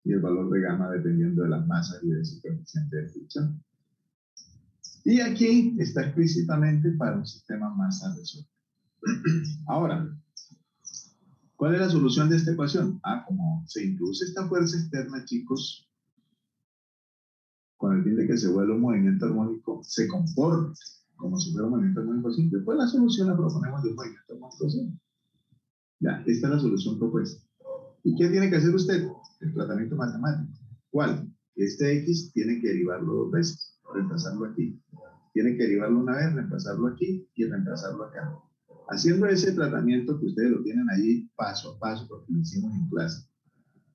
y el valor de gamma dependiendo de las masas y de su coeficiente de fricción. Y aquí está explícitamente para un sistema masa resuelto. Ahora, ¿cuál es la solución de esta ecuación? Como se introduce esta fuerza externa, chicos, con el fin de que se vuelva un movimiento armónico, se comporte como si fuera un movimiento armónico simple, pues la solución la proponemos de un movimiento armónico simple. Ya, esta es la solución propuesta. ¿Y qué tiene que hacer usted? El tratamiento matemático. ¿Cuál? Este X tiene que derivarlo 2 veces, reemplazarlo aquí. Tiene que derivarlo una vez, reemplazarlo aquí y reemplazarlo acá. Haciendo ese tratamiento que ustedes lo tienen allí paso a paso, porque lo hicimos en clase.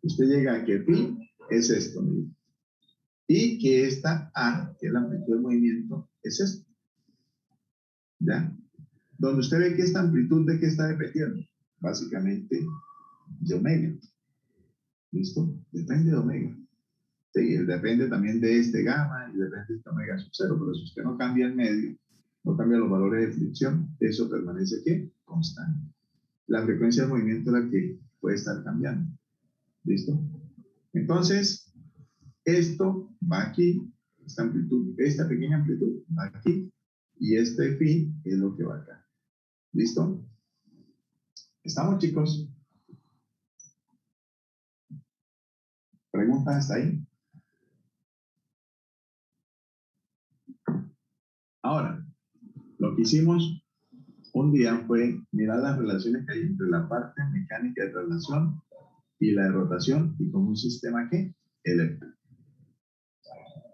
Usted llega a que phi es esto, mire. Y que esta A, que es la amplitud de movimiento, es esto. ¿Ya? Donde usted ve que esta amplitud de qué está dependiendo, básicamente de omega. ¿Listo? Depende de omega. Sí, depende también de este gamma y depende de este omega sub 0, pero si usted no cambia el medio, no cambia los valores de fricción, eso permanece ¿qué? Constante. La frecuencia de movimiento es la que puede estar cambiando. ¿Listo? Entonces, esto va aquí, esta amplitud, esta pequeña amplitud va aquí, y este phi es lo que va acá. ¿Listo? ¿Estamos, chicos? ¿Preguntas hasta ahí? Ahora, lo que hicimos un día fue mirar las relaciones que hay entre la parte mecánica de traslación y la de rotación y con un sistema que eléctrico.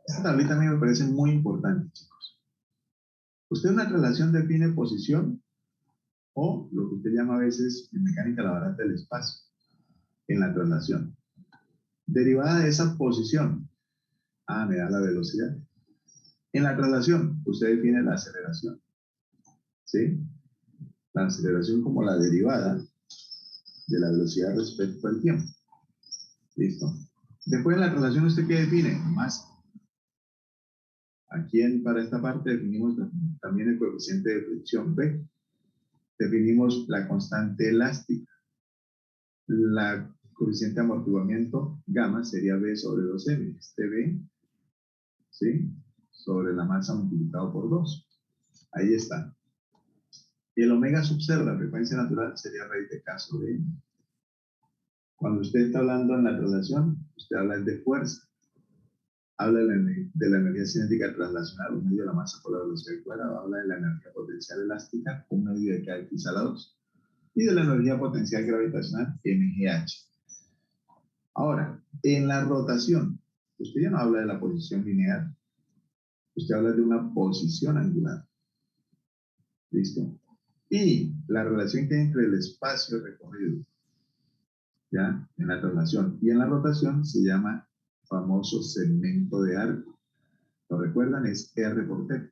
Esta tablita a mí me parece muy importante, chicos. Usted en una traslación define posición o lo que usted llama a veces en mecánica la barata del espacio en la traslación. Derivada de esa posición, me da la velocidad. En la traslación, usted define la aceleración. ¿Sí? La aceleración como la derivada de la velocidad respecto al tiempo. ¿Listo? Después en la traslación, ¿usted qué define? Masa. Aquí para esta parte definimos también el coeficiente de fricción B. Definimos la constante elástica. La coeficiente de amortiguamiento gamma sería B sobre 2M. Este B, ¿sí? Sobre la masa multiplicado por 2. Ahí está. Y el omega sub 0, la frecuencia natural, sería raíz de K sobre M. Cuando usted está hablando en la traslación, usted habla de fuerza. Habla de la energía cinética traslacional, un medio de la masa por la velocidad cuadrada. Habla de la energía potencial elástica, un medio de Kx a la 2. Y de la energía potencial gravitacional, mgh. Ahora, en la rotación, usted ya no habla de la posición lineal. Usted habla de una posición angular. ¿Listo? Y la relación que hay entre el espacio recorrido, ¿ya? En la traslación y en la rotación se llama famoso segmento de arco. ¿Lo recuerdan? Es R por T.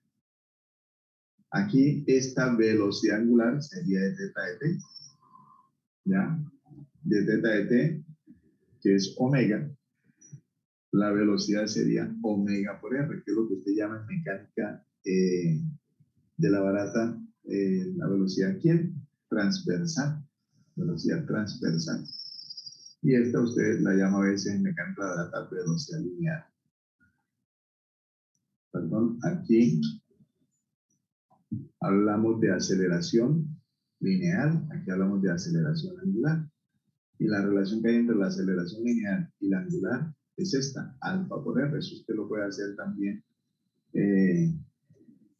Aquí esta velocidad angular sería de teta de T. ¿Ya? De teta de T, que es omega. La velocidad sería omega por R, que es lo que usted llama en mecánica de la barata, la velocidad ¿quién? Transversal. Velocidad transversal. Y esta usted la llama a veces en mecánica de la barata velocidad lineal. Perdón, aquí hablamos de aceleración lineal, aquí hablamos de aceleración angular. Y la relación que hay entre la aceleración lineal y la angular es esta, alfa por R. Eso usted lo puede hacer también.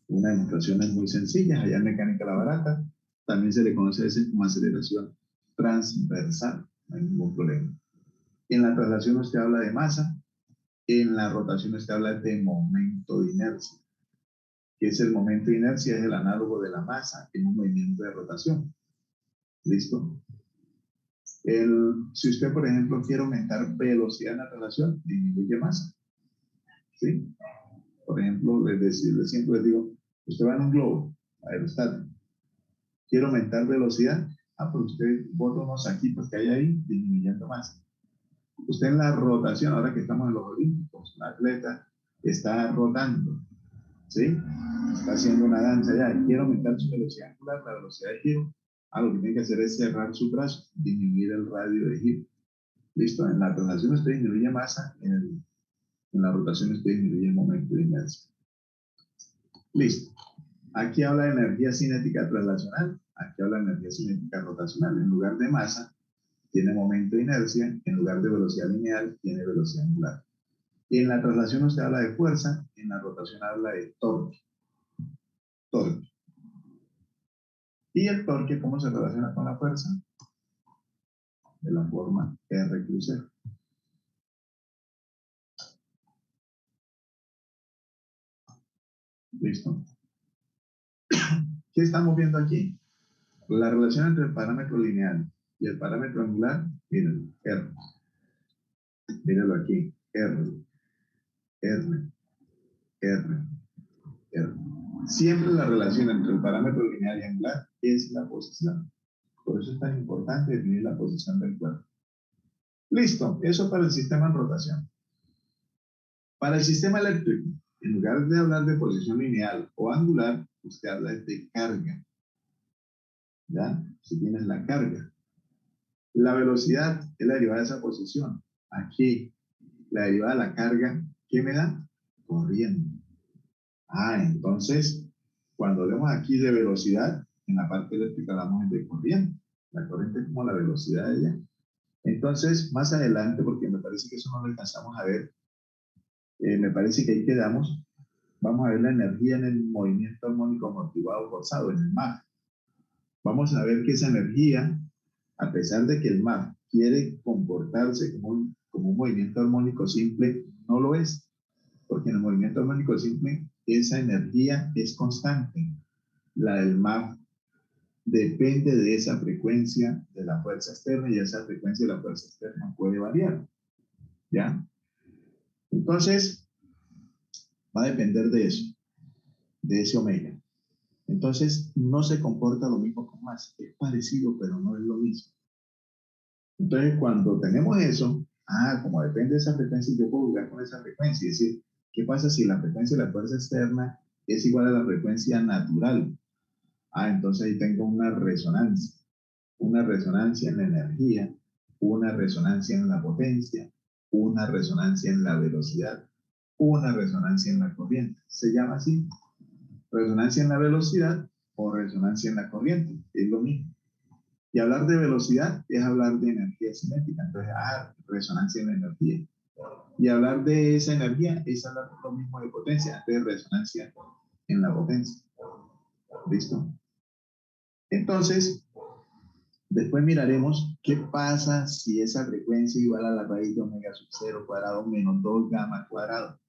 Una demostración es muy sencilla, allá en mecánica la barata. También se le conoce a veces como aceleración transversal, no hay ningún problema. En la traslación usted habla de masa, en la rotación usted habla de momento de inercia. ¿Qué es el momento de inercia? Es el análogo de la masa en un movimiento de rotación. ¿Listo? Si usted, por ejemplo, quiere aumentar velocidad en la traslación, disminuye masa. ¿Sí? Por ejemplo, siempre les digo, usted va en un globo aerostático, quiere aumentar velocidad, pues usted bota unos saquitos que hay ahí, disminuyendo masa. Usted en la rotación, ahora que estamos en los olímpicos, la atleta está rotando, ¿sí? Está haciendo una danza ya, quiere aumentar su velocidad angular, la velocidad de giro. Lo que tiene que hacer es cerrar su brazo, disminuir el radio de giro. ¿Listo? En la traslación usted disminuye masa, en la rotación usted disminuye el momento de inercia. Listo. Aquí habla de energía cinética traslacional, aquí habla de energía cinética rotacional. En lugar de masa, tiene momento de inercia, en lugar de velocidad lineal, tiene velocidad angular. Y en la traslación usted habla de fuerza, en la rotación habla de torque. Torque. ¿Y el torque cómo se relaciona con la fuerza? De la forma R cruz F. ¿Listo? ¿Qué estamos viendo aquí? La relación entre el parámetro lineal y el parámetro angular, miren, R. Mírenlo aquí, R, R, R, R. Siempre la relación entre el parámetro lineal y angular es la posición. Por eso es tan importante definir la posición del cuerpo. Listo, eso para el sistema en rotación. Para el sistema eléctrico, en lugar de hablar de posición lineal o angular, usted habla de carga. ¿Ya? Si tienes la carga. La velocidad es la derivada de esa posición. Aquí, la derivada de la carga, ¿qué me da? Corriente. Entonces, cuando hablamos aquí de velocidad, en la parte eléctrica hablamos de corriente. La corriente es como la velocidad de ella. Entonces, más adelante, porque me parece que eso no lo alcanzamos a ver, me parece que ahí quedamos, vamos a ver la energía en el movimiento armónico amortiguado forzado, en el MAF. Vamos a ver que esa energía, a pesar de que el MAF quiere comportarse como un movimiento armónico simple, no lo es, porque en el movimiento armónico simple esa energía es constante. La del MAF depende de esa frecuencia de la fuerza externa y esa frecuencia de la fuerza externa puede variar. ¿Ya? Entonces, va a depender de eso, de ese omega. Entonces, no se comporta lo mismo con más. Es parecido, pero no es lo mismo. Entonces, cuando tenemos eso, como depende de esa frecuencia, yo puedo jugar con esa frecuencia. Es decir, ¿qué pasa si la frecuencia de la fuerza externa es igual a la frecuencia natural? Entonces ahí tengo una resonancia en la energía, una resonancia en la potencia, una resonancia en la velocidad, una resonancia en la corriente. Se llama así, resonancia en la velocidad o resonancia en la corriente, es lo mismo. Y hablar de velocidad es hablar de energía cinética, entonces, resonancia en la energía. Y hablar de esa energía es hablar lo mismo de potencia, de resonancia en la potencia. ¿Listo? Entonces, después miraremos qué pasa si esa frecuencia igual a la raíz de omega sub 0 cuadrado menos 2 gamma cuadrado.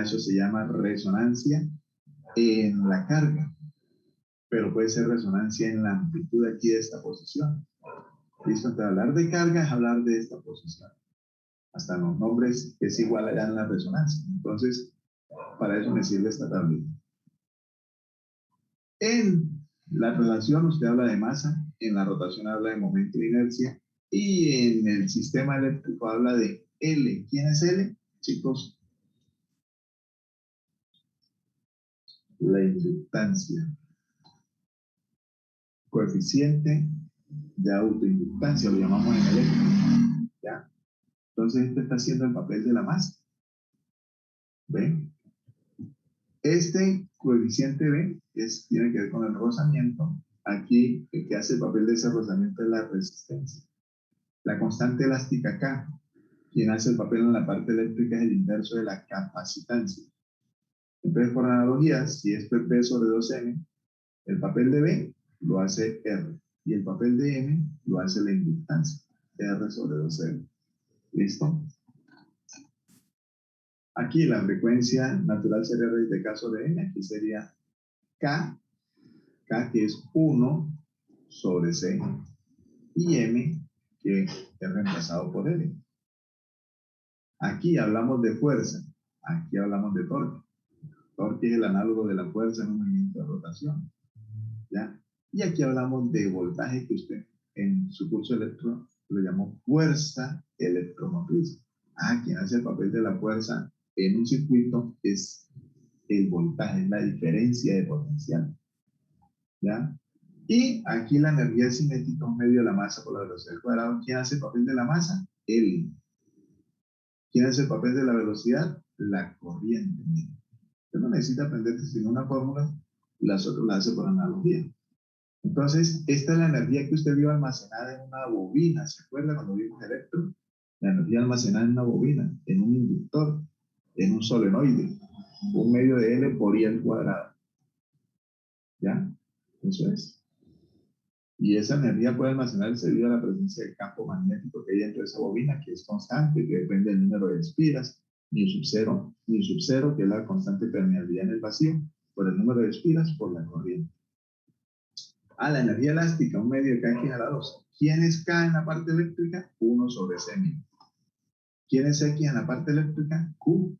Eso se llama resonancia en la carga, pero puede ser resonancia en la amplitud aquí de esta posición. ¿Listo? Entonces, hablar de carga es hablar de esta posición. Hasta los nombres es igual allá en la resonancia. Entonces, para eso me sirve esta tablita. En la relación usted habla de masa, en la rotación habla de momento de inercia y en el sistema eléctrico habla de L. ¿Quién es L? Chicos, la inductancia. Coeficiente de autoinductancia, lo llamamos en eléctrico. ¿Ya? Entonces, este está haciendo el papel de la masa. ¿Ven? Este coeficiente B tiene que ver con el rozamiento. Aquí el que hace el papel de ese rozamiento es la resistencia. La constante elástica K, quien hace el papel en la parte eléctrica, es el inverso de la capacitancia. Entonces, por analogía, si esto es B sobre 2M, el papel de B lo hace R y el papel de M lo hace la inductancia, R sobre 2M. ¿Listo? Aquí la frecuencia natural sería raíz de K sobre M, aquí sería K que es 1 sobre C, y M, que es reemplazado por L. Aquí hablamos de fuerza, aquí hablamos de torque. Torque es el análogo de la fuerza en un movimiento de rotación. ¿Ya? Y aquí hablamos de voltaje, que usted en su curso electro lo llamó fuerza electromotriz. Quien hace el papel de la fuerza en un circuito es el voltaje, es la diferencia de potencial. ¿Ya? Y aquí la energía cinética es medio de la masa por la velocidad al cuadrado. ¿Quién hace el papel de la masa? L. ¿Quién es el papel de la velocidad? La corriente. Usted no necesita aprenderse sino una fórmula, las otras las hace por analogía. Entonces, esta es la energía que usted vio almacenada en una bobina. ¿Se acuerda cuando vimos electro? La energía almacenada en una bobina, en un inductor, en un solenoide, un medio de L por I al cuadrado. ¿Ya? Eso es. Y esa energía puede almacenarse debido a la presencia del campo magnético que hay dentro de esa bobina, que es constante, que depende del número de espiras, mu sub 0, que es la constante permeabilidad en el vacío, por el número de espiras, por la corriente. La energía elástica, un medio de K a la 2. ¿Quién es K en la parte eléctrica? 1 sobre C mil. ¿Quién es X en la parte eléctrica? Q.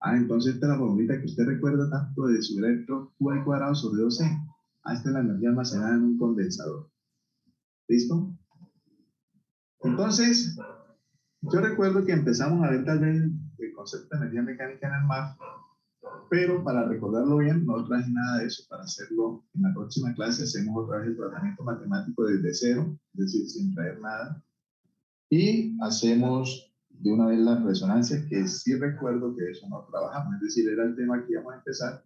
Entonces esta es la formulita que usted recuerda tanto de su electro Q al cuadrado sobre 2C. Esta es la energía almacenada en un condensador. ¿Listo? Entonces, yo recuerdo que empezamos a ver tal vez el concepto de energía mecánica en el mar, pero para recordarlo bien, no traje nada de eso. Para hacerlo en la próxima clase, hacemos otra vez el tratamiento matemático desde cero, es decir, sin traer nada. Y hacemos de una vez la resonancia, que sí recuerdo que eso no trabajamos. Es decir, era el tema que íbamos a empezar,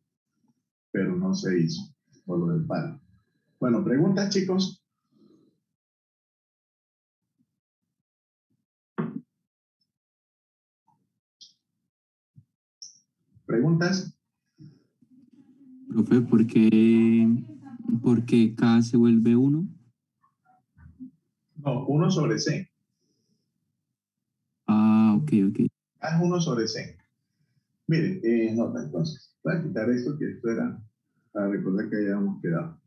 pero no se hizo, por lo del palo. Bueno, preguntas, chicos. ¿Preguntas? Profe, ¿por qué K se vuelve 1? No, 1 sobre C. Ok. K es 1 sobre C. Mire, nota entonces. Voy a quitar esto, que esto era para recordar que habíamos quedado.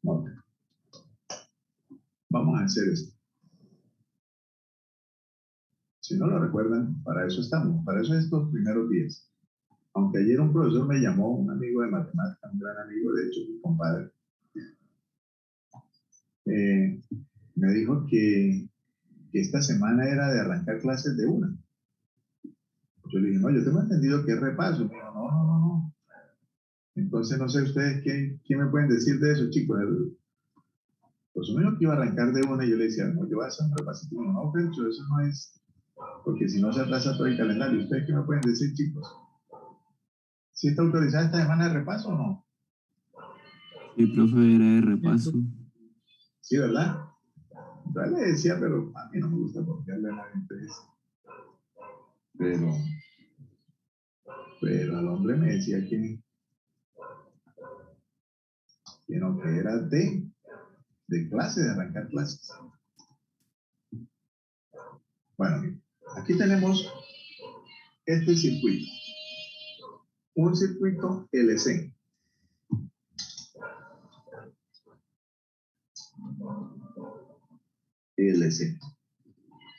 Nota. Vamos a hacer esto. Si no lo recuerdan, para eso estamos. Para eso estos primeros días. Aunque ayer un profesor me llamó, un amigo de matemáticas, un gran amigo, de hecho, mi compadre, me dijo que esta semana era de arrancar clases de una. Yo le dije, no, yo tengo entendido que es repaso. Me dijo, no. Entonces, no sé ustedes qué me pueden decir de eso, chicos. Pues me dijo que iba a arrancar de una y yo le decía, no, yo voy a hacer un repaso. Y no, Fercho, eso no es, porque si no se atrasa todo el calendario. ¿Ustedes qué me pueden decir, chicos? ¿Sí está autorizada esta semana de repaso o no? Sí, profe, era de repaso. Sí, ¿verdad? Yo le decía, pero a mí no me gusta confiarle a la gente eso. Pero el hombre me decía que no, que era de clase, de arrancar clases. Bueno, aquí tenemos este circuito. Un circuito LC. LC.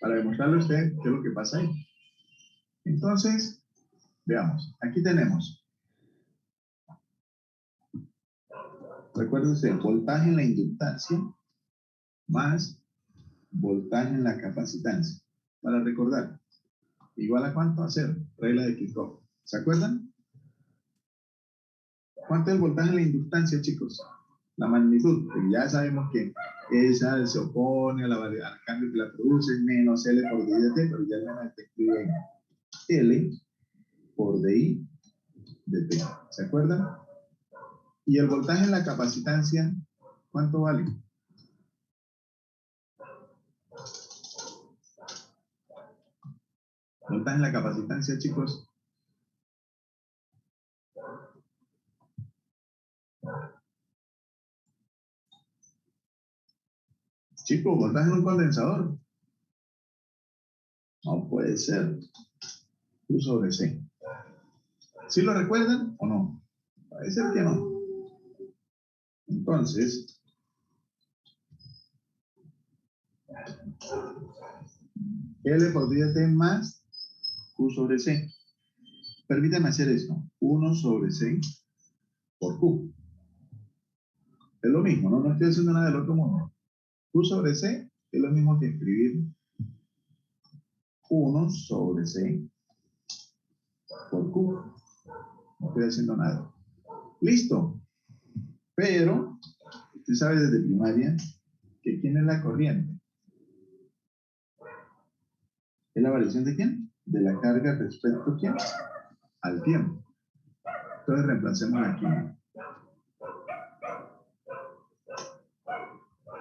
Para demostrarle a usted qué es lo que pasa ahí. Entonces, veamos. Aquí tenemos. Recuérdense, voltaje en la inductancia más voltaje en la capacitancia. Para recordar, igual a cuánto, a 0, regla de Kirchhoff. ¿Se acuerdan? ¿Cuánto es el voltaje en la inductancia, chicos? La magnitud, porque ya sabemos que esa se opone al cambio que la produce, menos L por DI de T, pero ya no te escriben L por DI de T. ¿Se acuerdan? Y el voltaje en la capacitancia, ¿cuánto vale? Voltaje en la capacitancia, chicos. Chicos, voltaje en un condensador. No puede ser. Q sobre C. ¿Sí lo recuerdan o no? Puede ser que no. Entonces, L por D de T más Q sobre C. Permítame hacer esto. 1 sobre C por Q. Es lo mismo, no estoy haciendo nada del otro mundo. Q sobre C es lo mismo que escribir 1 sobre C por Q. No estoy haciendo nada. Listo. Pero, usted sabe desde primaria que ¿quién es la corriente? ¿Es la variación de quién? De la carga respecto a quién? Al tiempo. Entonces reemplacemos aquí.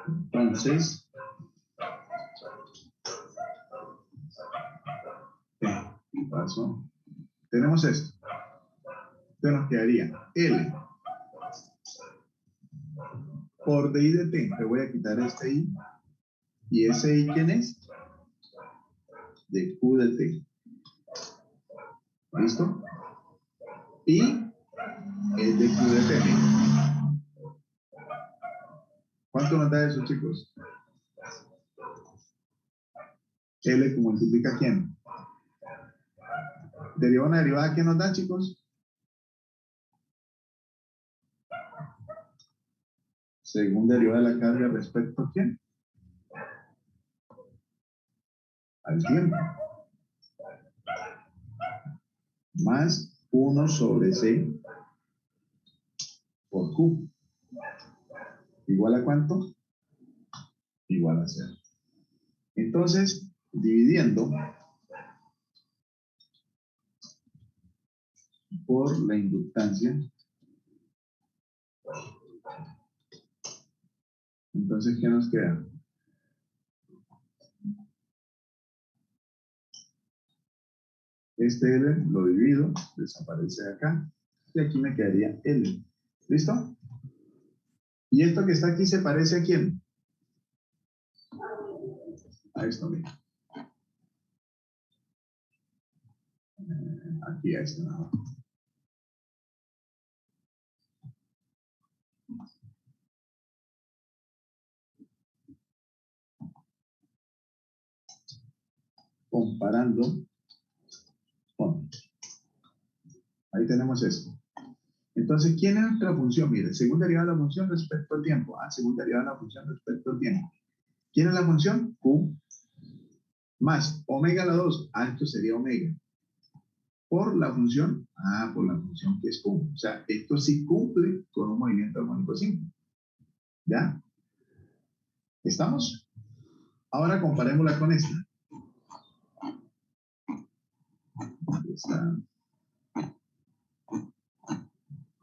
Entonces, ¿qué pasó? Tenemos esto. Entonces nos quedaría L por de I de T. Le voy a quitar este I. ¿Y ese I quién es? De Q de T. ¿Listo? Y el de Q de T. ¿Cuánto nos da eso, chicos? L que multiplica ¿quién? Derivada una derivada, ¿qué nos da, chicos? Según derivada de la carga respecto a ¿quién? Al tiempo. Más 1 sobre C por Q. ¿Igual a cuánto? Igual a 0. Entonces, dividiendo por la inductancia, entonces, ¿qué nos queda? Este L lo divido, desaparece de acá, y aquí me quedaría L. ¿Listo? ¿Y esto que está aquí se parece a quién? A esto, mira. Aquí a esto nada más. Comparando con. Ahí tenemos esto. Entonces, ¿quién es nuestra función? Mire, según derivada de la función respecto al tiempo. Según derivada de la función respecto al tiempo. ¿Quién es la función? Q más omega a la 2. Esto sería omega. Por la función, por la función que es Q. O sea, esto sí cumple con un movimiento armónico simple. ¿Ya? ¿Estamos? Ahora comparémosla con esta.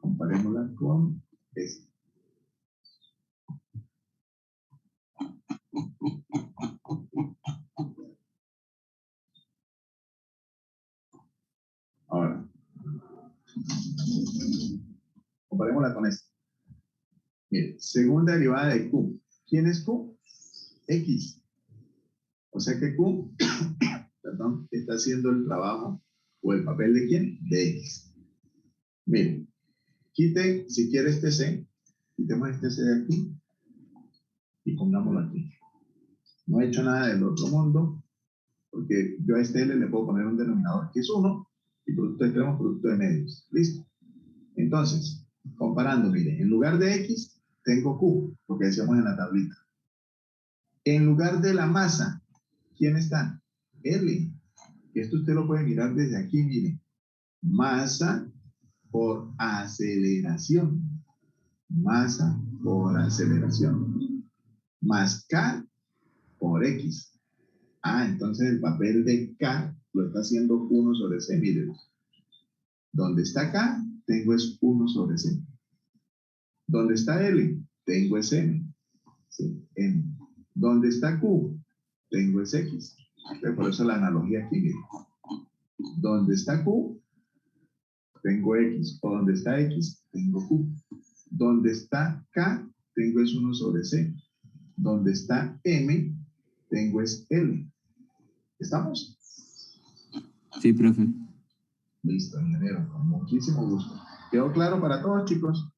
Comparémosla con esta. Ahora, comparémosla con esta. Mire, segunda derivada de Q. ¿Quién es Q? X. O sea que Q, perdón, está haciendo el trabajo o el papel de quién? De X. Mire, quite, si quiere este C, quitemos este C de aquí y pongámoslo aquí. No he hecho nada del otro mundo, porque yo a este L le puedo poner un denominador que es 1 y producto extremo, producto de medios. ¿Listo? Entonces, comparando, mire, en lugar de X, tengo Q, lo que decíamos en la tablita. En lugar de la masa, ¿quién está? L. Esto usted lo puede mirar desde aquí, mire. Masa por aceleración. Masa por aceleración. Más K por X. Entonces el papel de K lo está haciendo 1 sobre C. Miren. Donde está K, tengo es 1 sobre C. Donde está L, tengo es M. Sí, M. Donde está Q, tengo es X. Por eso la analogía aquí, miren. Donde está Q, tengo X. O donde está X, tengo Q. Donde está K, tengo es 1 sobre C. Donde está M, tengo es L. ¿Estamos? Sí, profe. Listo, ingeniero, con muchísimo gusto. ¿Quedó claro para todos, chicos?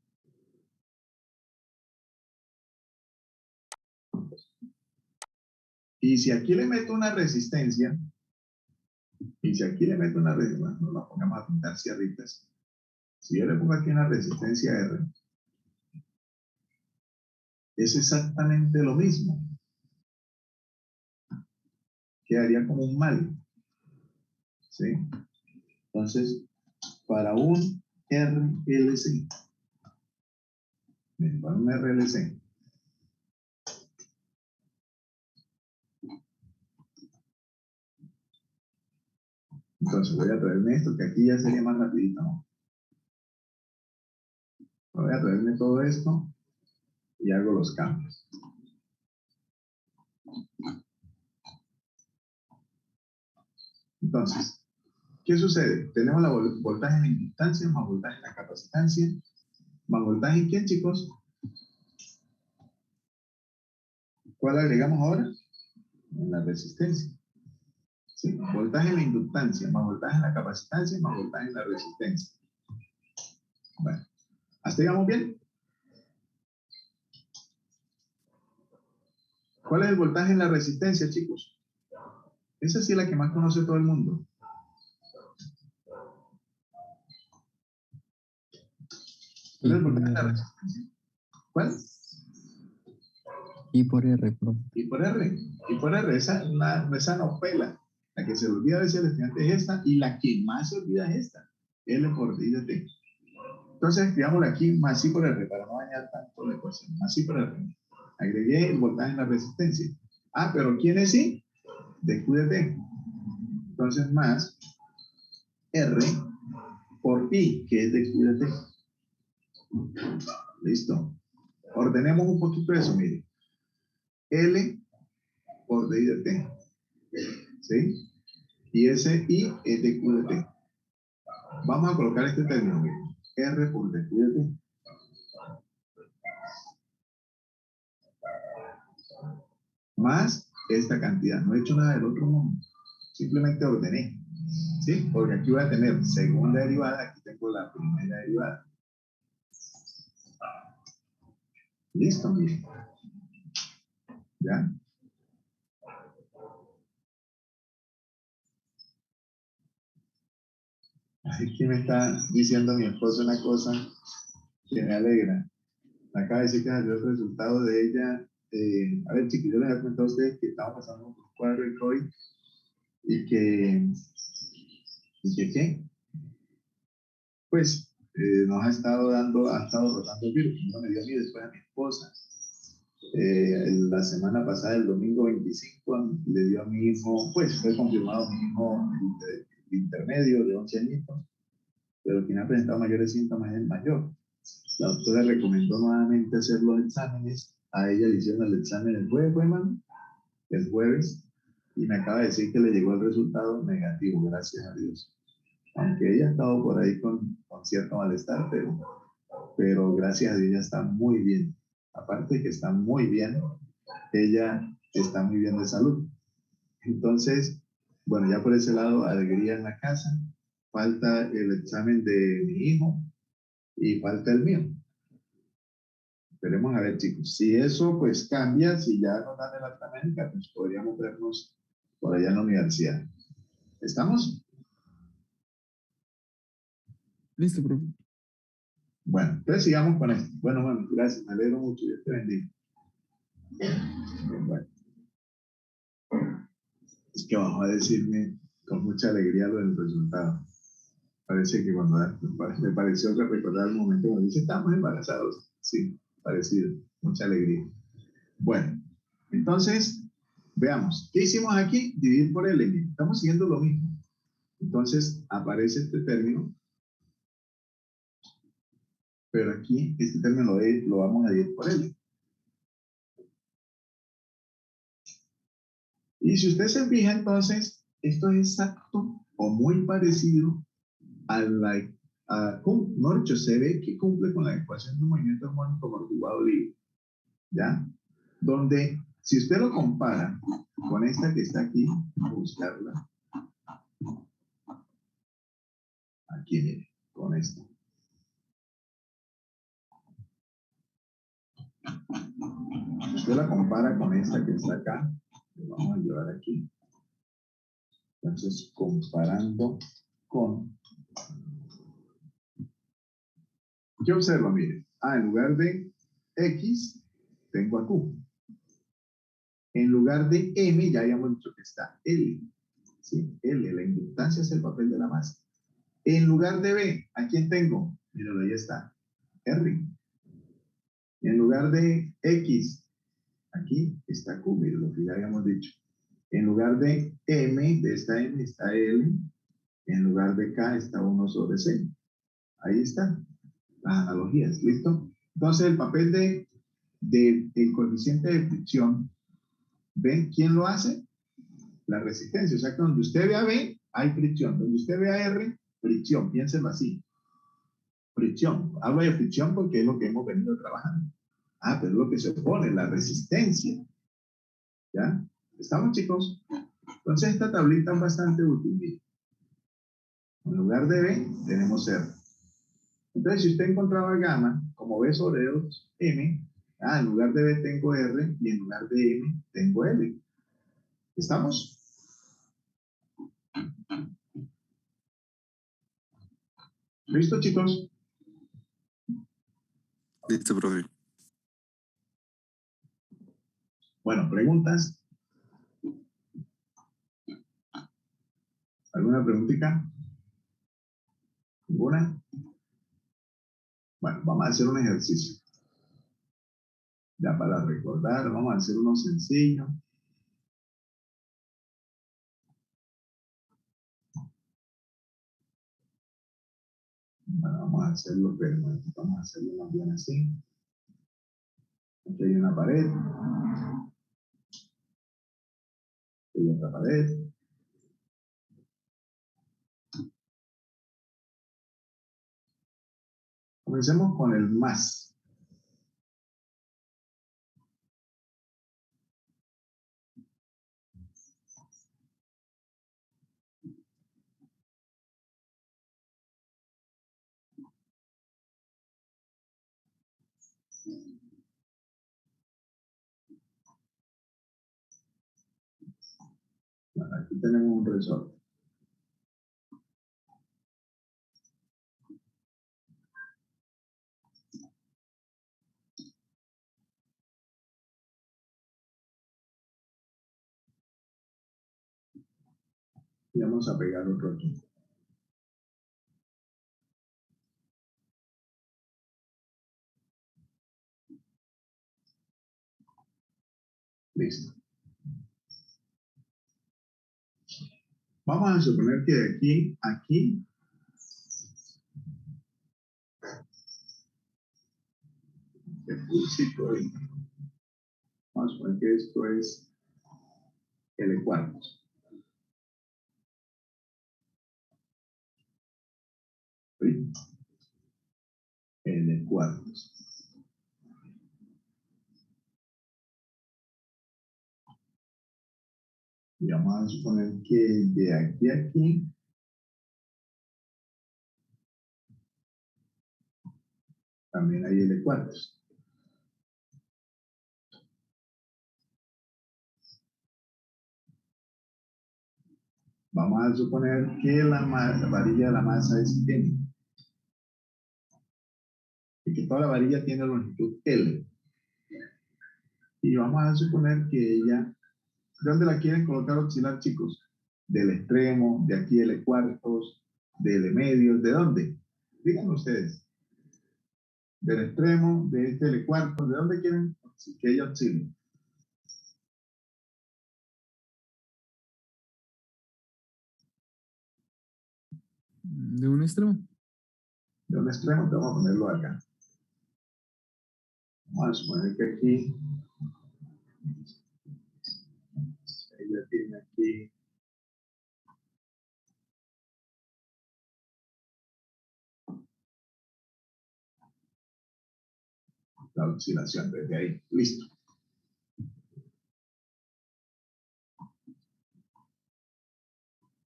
Y si aquí le meto una resistencia, no la pongamos a pintar cierritas. Si yo le pongo aquí una resistencia R, es exactamente lo mismo. Quedaría como un mal. ¿Sí? Entonces, para un RLC, para un RLC, Entonces voy a traerme esto, que aquí ya sería más rapidito, ¿no? Voy a traerme todo esto y hago los cambios. Entonces, ¿qué sucede? Tenemos la voltaje en la inductancia, más voltaje en la capacitancia, más voltaje en quién, chicos. ¿Cuál agregamos ahora? En la resistencia. ¿Sí? Voltaje en la inductancia, más voltaje en la capacitancia, más voltaje en la resistencia. Bueno, ¿hasta ahí vamos bien? ¿Cuál es el voltaje en la resistencia, chicos? Esa sí es la que más conoce todo el mundo. ¿Cuál es el voltaje en la resistencia? ¿Cuál? I por R, profe. I por R. I por R, esa no pela. La que se olvida a veces el estudiante es esta, y la que más se olvida es esta. L por I de T. Entonces, escribámosle aquí más I por R, para no dañar tanto la ecuación. Más I por R. Agregué el voltaje en la resistencia. Ah, pero ¿quién es I? De Q de T. Entonces, más R por I, que es de Q de T. Listo. Ordenemos un poquito eso, mire. L por D de T. ¿Sí? Y ese I es de Q de T. Vamos a colocar este término, mire. R por D Q de T. Más esta cantidad. No he hecho nada del otro mundo. Simplemente ordené. ¿Sí? Porque aquí voy a tener segunda derivada, aquí tengo la primera derivada. Listo, mire. ¿Ya? Aquí me está diciendo mi esposo una cosa que me alegra. Me acaba de decir que salió el resultado de ella. A ver, chiquillos, yo les había comentado a ustedes que estaba pasando un cuadro de COVID y que ¿qué? Pues nos ha estado rotando el virus. Primero me dio a mí, después a mi esposa. La semana pasada, el domingo 25, le dio a mi hijo, pues fue confirmado mi hijo el intermedio de 11 añitos, pero quien ha presentado mayores síntomas es el mayor. La doctora recomendó nuevamente hacer los exámenes. A ella le hicieron el examen el jueves, el jueves, y me acaba de decir que le llegó el resultado negativo, gracias a Dios. Aunque ella ha estado por ahí con cierto malestar, pero gracias a Dios ya está muy bien. Aparte de que está muy bien, ella está muy bien de salud. Entonces, bueno, ya por ese lado, alegría en la casa. Falta el examen de mi hijo y falta el mío. Esperemos a ver, chicos. Si eso pues cambia, si ya nos dan el alta médica, pues podríamos vernos por allá en la universidad. ¿Estamos? Listo, profe. Bueno, entonces sigamos con esto. Bueno, gracias. Me alegro mucho. Dios te bendiga. Bueno. Es que vamos a decirme con mucha alegría lo del resultado. Parece que me pareció que recordar el momento cuando dice, estamos embarazados. Sí, parecido. Mucha alegría. Bueno, entonces, veamos. ¿Qué hicimos aquí? Dividir por L. Estamos siguiendo lo mismo. Entonces, aparece este término. Pero aquí, este término lo vamos a dividir por L. Y si usted se fija, entonces, esto es exacto o muy parecido a no, dicho, se ve que cumple con la ecuación de un movimiento armónico amortiguado libre, ¿ya? Donde, si usted lo compara con esta que está aquí, vamos a buscarla, aquí, mire, con esta. Si usted la compara con esta que está acá, lo vamos a llevar aquí. Entonces, comparando con... ¿Qué observa? Mire, en lugar de X, tengo a Q. En lugar de M, ya habíamos dicho que está L. ¿Sí? L, la inductancia es el papel de la masa. En lugar de B, ¿a quién tengo? Míralo, ahí está. R. En lugar de X, aquí está Q, mire lo que ya habíamos dicho. En lugar de M, de esta M, está L. En lugar de K está 1 sobre C. Ahí está. Las analogías, ¿listo? Entonces el papel del coeficiente de fricción, ¿ven quién lo hace? La resistencia. O sea que donde usted vea B, hay fricción. Donde usted vea R, fricción. Piénselo así. Fricción. Hablo de fricción porque es lo que hemos venido trabajando. Ah, pero es lo que se opone, la resistencia. ¿Ya? ¿Estamos, chicos? Entonces esta tablita es bastante útil. En lugar de B, tenemos R. Entonces, si usted encontraba gamma como B sobre 2M, en lugar de B tengo R y en lugar de M tengo L. ¿Estamos? ¿Listo, chicos? Listo, profe. Bueno, ¿preguntas? ¿Alguna preguntita? ¿Ninguna? Bueno, vamos a hacer un ejercicio. Ya para recordar, vamos a hacer uno sencillo. Bueno, vamos a hacerlo, pero vamos a hacerlo más bien así. Aquí hay una pared. Aquí hay otra pared. Comencemos con el más. Bueno, aquí tenemos un resorte. Y vamos a pegar otro aquí. Listo. Vamos a suponer que de aquí a aquí vamos a suponer que esto es L cuartos. ¿Sí? L cuartos. Y vamos a suponer que de aquí a aquí también hay L cuartos. Vamos a suponer que la varilla de la masa es M. Y que toda la varilla tiene longitud L. Y vamos a suponer que ella, ¿de dónde la quieren colocar oscilar, chicos? Del extremo, de aquí L cuartos, de L medios, ¿de dónde? Díganme ustedes. Del extremo, de este L cuartos, ¿de dónde quieren que ella oscile? ¿De un extremo? De un extremo, te vamos a ponerlo acá. Vamos a suponer que aquí ella tiene aquí la oscilación desde ahí. Listo.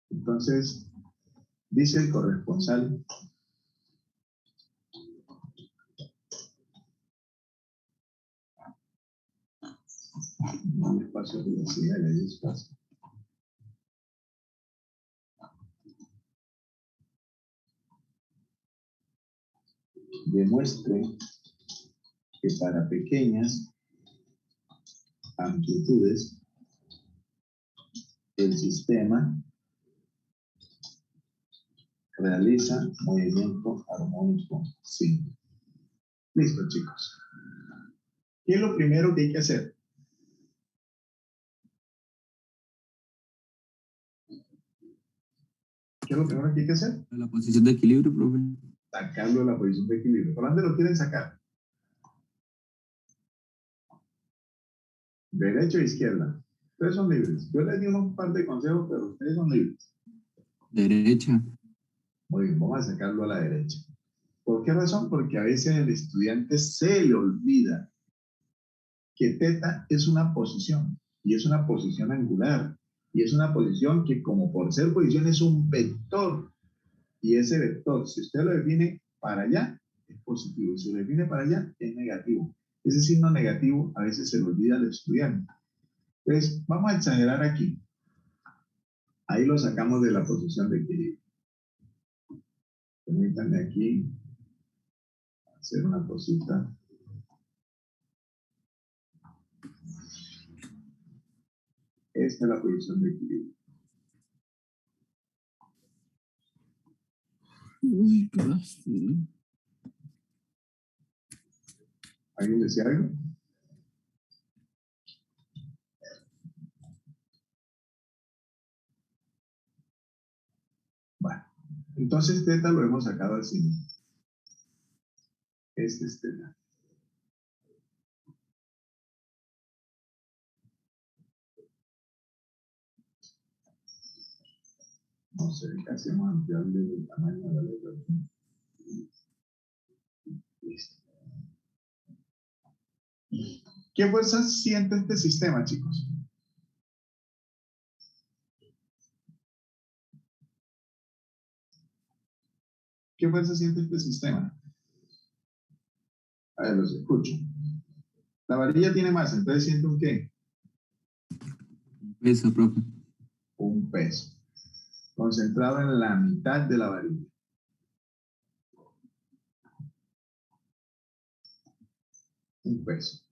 Entonces, dice el corresponsal no hay espacio de velocidad, hay espacio. Demuestre que para pequeñas amplitudes el sistema realiza movimiento armónico simple. Listo, chicos. ¿Qué es lo primero que hay que hacer? ¿Qué es lo primero que hay que hacer? La posición de equilibrio, profe. Sacarlo de la posición de equilibrio. ¿Por dónde lo quieren sacar? Derecha o izquierda. Ustedes son libres. Yo les di un par de consejos, pero ustedes son libres. Derecha. Muy bien, vamos a sacarlo a la derecha. ¿Por qué razón? Porque a veces el estudiante se le olvida que teta es una posición, y es una posición angular, y es una posición que como por ser posición es un vector, y ese vector, si usted lo define para allá, es positivo, si lo define para allá, es negativo. Ese signo negativo a veces se le olvida al estudiante. Entonces, vamos a exagerar aquí. Ahí lo sacamos de la posición de equilibrio. Permítanme aquí hacer una cosita. Esta es la posición de equilibrio. Uy, qué fastidio. ¿Alguien decía algo? Bueno, entonces teta lo hemos sacado así. Este es teta. No sé, casi vamos a ampliarle el tamaño de la letra. Listo. ¿Qué fuerzas siente este sistema, chicos? ¿Qué fuerza siente este sistema? A ver, los escucho. La varilla tiene masa, entonces siente un ¿qué? Peso, profe. Un peso. Concentrado en la mitad de la varilla. Un peso.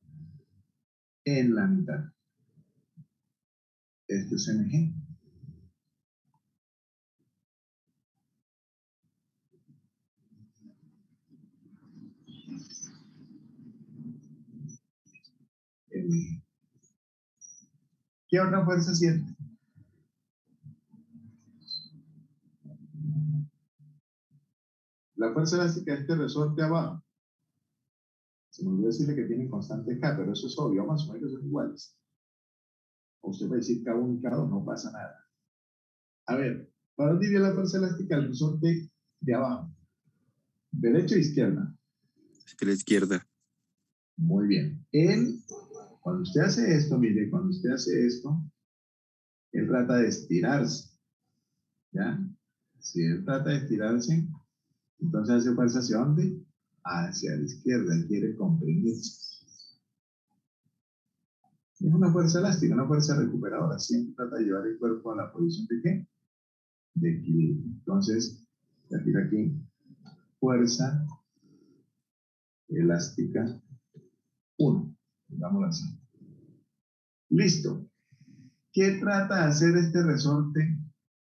En la mitad. Este es mg. Mg. ¿Qué otra fuerza siente? La fuerza elástica de este resorte abajo. Se me olvidó decirle que tienen constante K, pero eso es obvio. Vamos a asumir que son iguales. O usted va a decir K1 y K2, no pasa nada. A ver, ¿para dónde iría la fuerza elástica del resorte de abajo? ¿Derecha o izquierda? A la izquierda. Muy bien. Cuando usted hace esto, mire, cuando usted hace esto, él trata de estirarse. ¿Ya? Si él trata de estirarse, entonces hace fuerza hacia dónde? Hacia la izquierda. Él quiere comprimirse. Es una fuerza elástica, una fuerza recuperadora. Siempre trata de llevar el cuerpo a la posición de ¿qué? De equilibrio. Entonces, voy a decir aquí, fuerza elástica 1. Digámoslo así. Listo. ¿Qué trata de hacer este resorte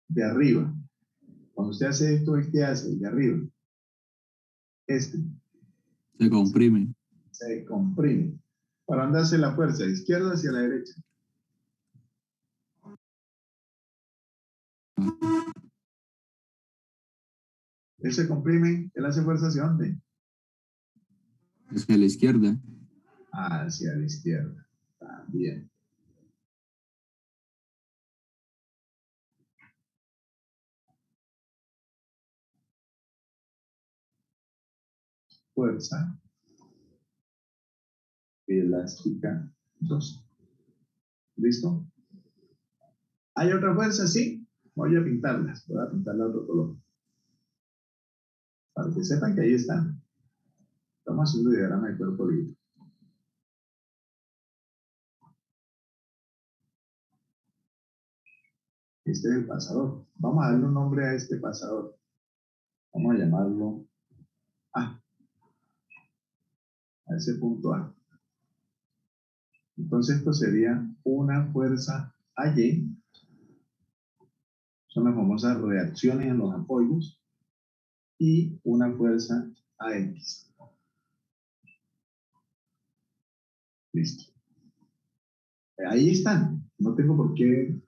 de arriba? Cuando usted hace esto, ¿qué hace? De arriba. Este Se comprime. se comprime. ¿Para dónde hace la fuerza? ¿De izquierda hacia la derecha? Él se comprime, él hace fuerza ¿hacia dónde? Hacia la izquierda. Hacia la izquierda. También. Fuerza elástica 2. ¿Listo? ¿Hay otra fuerza? Sí. Voy a pintarlas. Voy a pintarla de otro color. Para que sepan que ahí están. Estamos haciendo un diagrama de cuerpo libre. Este es el pasador. Vamos a darle un nombre a este pasador. Vamos a llamarlo A. A ese punto A. Entonces esto sería una fuerza AY. Son las famosas reacciones en los apoyos. Y una fuerza AX. Listo. Ahí están. No tengo por qué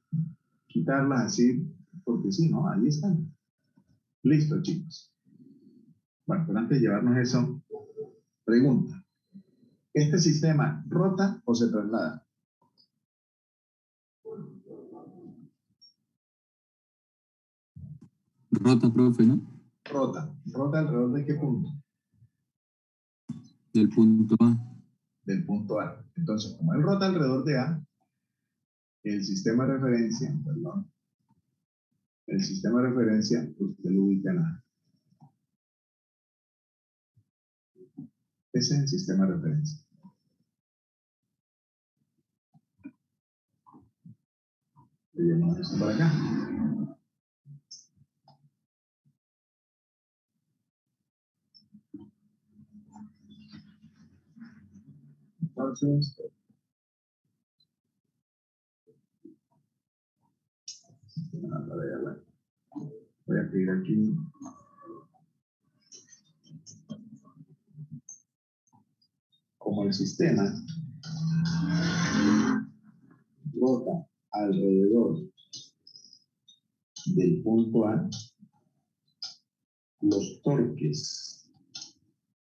quitarlas así porque sí, ¿no? Ahí están. Listo, chicos. Bueno, pero antes de llevarnos eso, pregunta. ¿Este sistema rota o se traslada? Rota, profe, ¿no? Rota. ¿Rota alrededor de qué punto? Del punto A. Del punto A. Entonces, como él rota alrededor de A, el sistema de referencia, perdón, el sistema de referencia, usted lo ubica en A. Ese es el sistema de referencia. Le llevamos esto para acá. Entonces, voy a pedir aquí. Como el sistema rota alrededor del punto A, los torques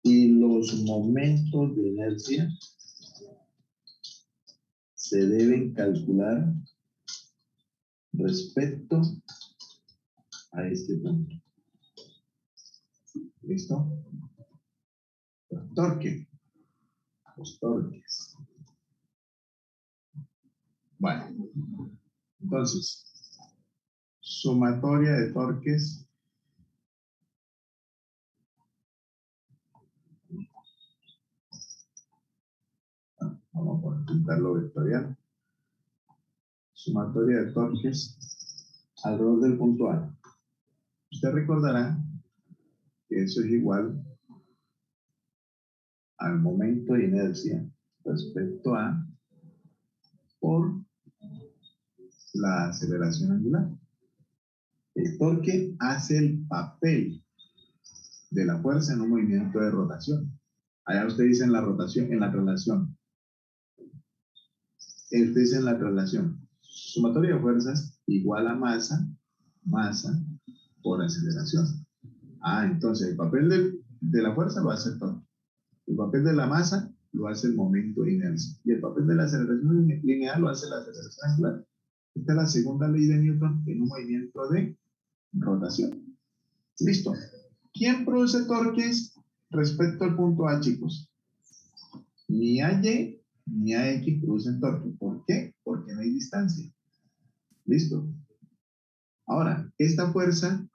y los momentos de inercia se deben calcular respecto a este punto. ¿Listo? Los torques. Los torques. Bueno, entonces, sumatoria de torques vamos a pintarlo vectorial. Sumatoria de torques alrededor del punto A. Usted recordará que eso es igual al momento de inercia respecto a por la aceleración angular. El torque hace el papel de la fuerza en un movimiento de rotación. Allá usted dice en la rotación, en la traslación. Usted dice en la traslación. Sumatoria de fuerzas igual a masa por aceleración. Entonces el papel de la fuerza lo hace el torque. El papel de la masa lo hace el momento de inercia. Y el papel de la aceleración lineal lo hace la aceleración angular. Esta es la segunda ley de Newton en un movimiento de rotación. Listo. ¿Quién produce torques respecto al punto A, chicos? Ni AY ni AX producen torque. ¿Por qué? Porque no hay distancia. Listo. Ahora, esta fuerza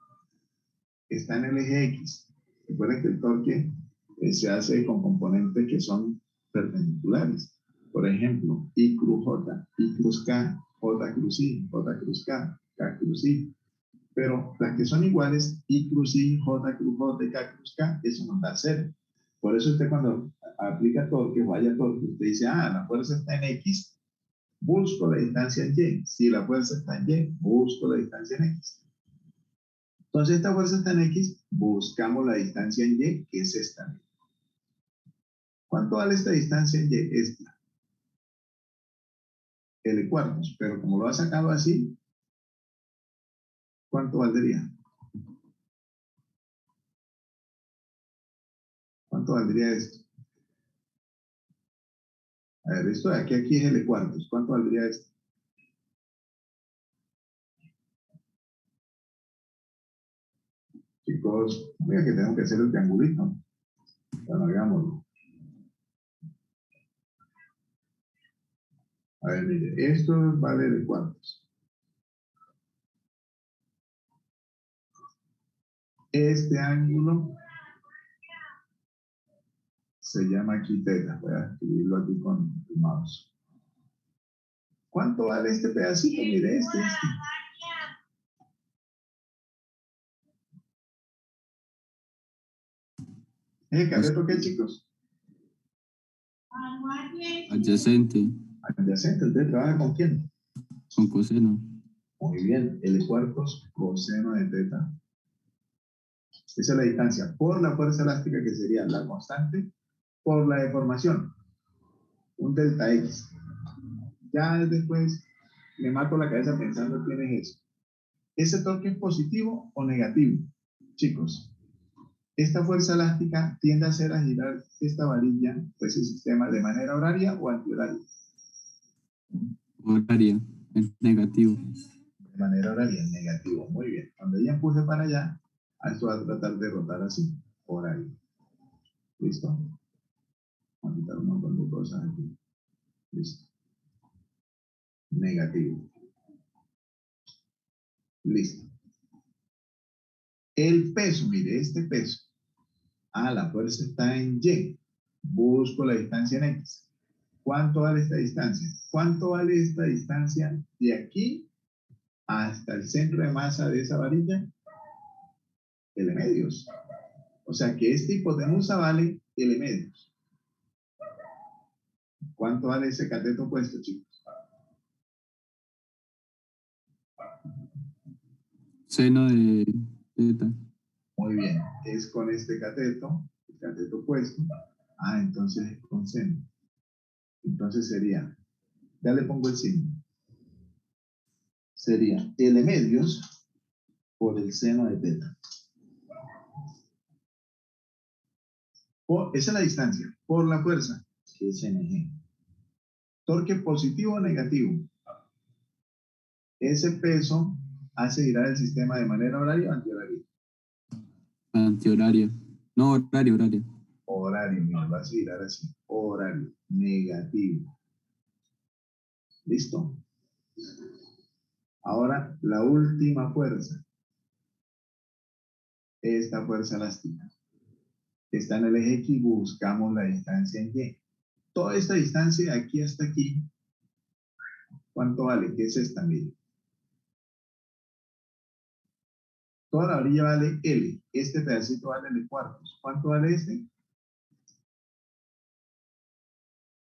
está en el eje X. Recuerden que el torque se hace con componentes que son perpendiculares. Por ejemplo, I cruz J, I cruz K, J cruz I, J cruz K, K cruz I. Pero las que son iguales, I cruz I, J cruz J y K cruz K, eso nos da 0. Por eso usted cuando aplica torque o haya torque, usted dice, la fuerza está en X, busco la distancia en Y. Si la fuerza está en Y, busco la distancia en X. Entonces esta fuerza está en X, buscamos la distancia en Y, que es esta. ¿Cuánto vale esta distancia en Y? Esta. L cuartos, pero como lo ha sacado así, ¿cuánto valdría? ¿Cuánto valdría esto? A ver, esto de aquí a aquí es L cuartos. ¿Cuánto valdría esto? Chicos, mira que tengo que hacer el triangulito. Bueno, hagámoslo. A ver, mire, esto vale L cuartos. Este ángulo se llama aquí teta. Voy a escribirlo aquí con el mouse. ¿Cuánto vale este pedacito? Mire, este. ¿Cateto qué, chicos? Adyacente. Adyacente. ¿Usted trabaja con quién? Con coseno. Muy bien. L cuartos coseno de teta. Esa es la distancia por la fuerza elástica, que sería la constante, por la deformación. Un delta X. Ya después me mato la cabeza pensando quién es eso. ¿Ese torque es positivo o negativo? chicos, esta fuerza elástica tiende a hacer a girar esta varilla, pues el sistema de manera horaria o antihoraria. Horaria. Es negativo. De manera horaria, negativo. Muy bien. Cuando ella empuje para allá, esto va a tratar de rotar así, horario. ¿Listo? Vamos a quitar un montón de cosas aquí. Listo. Negativo. Listo. El peso, mire, este peso. La fuerza está en Y. Busco la distancia en X. ¿Cuánto vale esta distancia? ¿Cuánto vale esta distancia de aquí hasta el centro de masa de esa varilla? L medios. O sea que esta hipotenusa vale L medios. ¿Cuánto vale ese cateto opuesto, chicos? Seno de teta. Muy bien. Es con este cateto, el cateto opuesto. Entonces es con seno. Entonces sería, ya le pongo el signo. Sería L medios por el seno de teta. Esa es la distancia. Por la fuerza, que es NG. Torque positivo o negativo. Ese peso hace girar el sistema de manera horaria o antihoraria. Antihoraria. No, horaria. Horario, mira, va a girar así. Horario, negativo. ¿Listo? Ahora, la última fuerza. Esta fuerza elástica. Está en el eje X, buscamos la distancia en Y. Toda esta distancia de aquí hasta aquí, ¿cuánto vale? ¿Qué es esta? Mire. Toda la orilla vale L. Este pedacito vale L cuartos. ¿Cuánto vale este?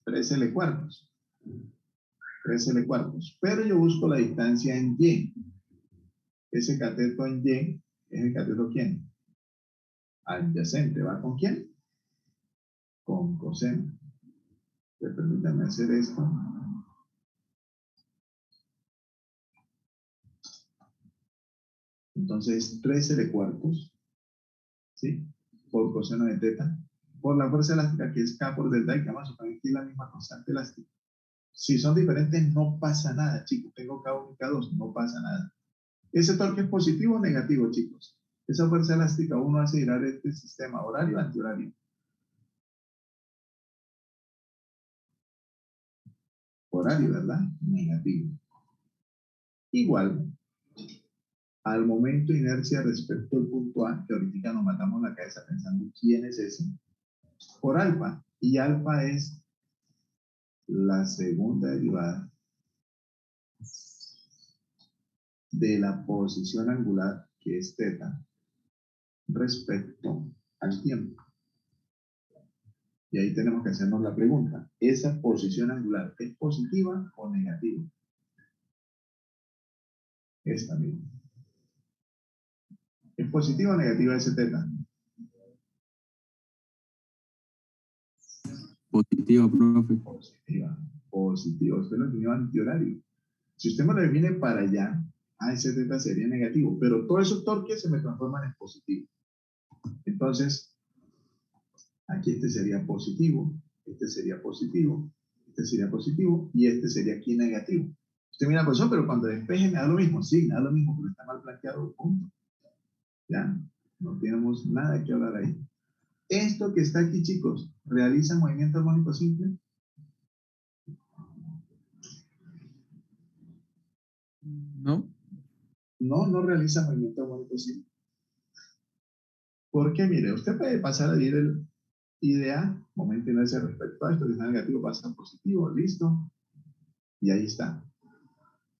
3 L cuartos. 3 L cuartos. Pero yo busco la distancia en Y. Ese cateto en Y es el cateto ¿quién? Adyacente. ¿Va con quién? Con coseno. Permítanme hacer esto. Entonces, 3 L cuartos, ¿sí? Por coseno de teta, por la fuerza elástica que es K por delta y que vamos a poner aquí la misma constante elástica. Si son diferentes, no pasa nada, chicos. Tengo K1 y K2, no pasa nada. ¿Ese torque es positivo o negativo, chicos? Esa fuerza elástica, uno hace girar este sistema horario o antihorario. Horario, ¿verdad? Negativo. Igual, al momento de inercia respecto al punto A, que ahorita nos matamos la cabeza pensando quién es ese, por alfa. Y alfa es la segunda derivada de la posición angular, que es teta, respecto al tiempo. Y ahí tenemos que hacernos la pregunta, ¿esa posición angular es positiva o negativa? Esta misma. ¿Es positiva o negativa ese teta? Positiva, profe. Positiva. Positiva. Usted lo definió antihorario. Si usted me lo define para allá, ese teta sería negativo, pero todos esos torques se me transforman en positivo. Entonces, aquí este sería positivo, este sería positivo, este sería positivo y este sería aquí negativo. Usted mira, profesor, pero cuando despeje me da lo mismo. Sí, me da lo mismo, pero está mal planteado, punto. Ya, no tenemos nada que hablar ahí. Esto que está aquí, chicos, ¿realiza movimiento armónico simple? No. No, no realiza movimiento armónico simple. Porque, mire, usted puede pasar a ir el IDA, momento de inercia respecto a esto, que está negativo, pasa a positivo, listo, y ahí está.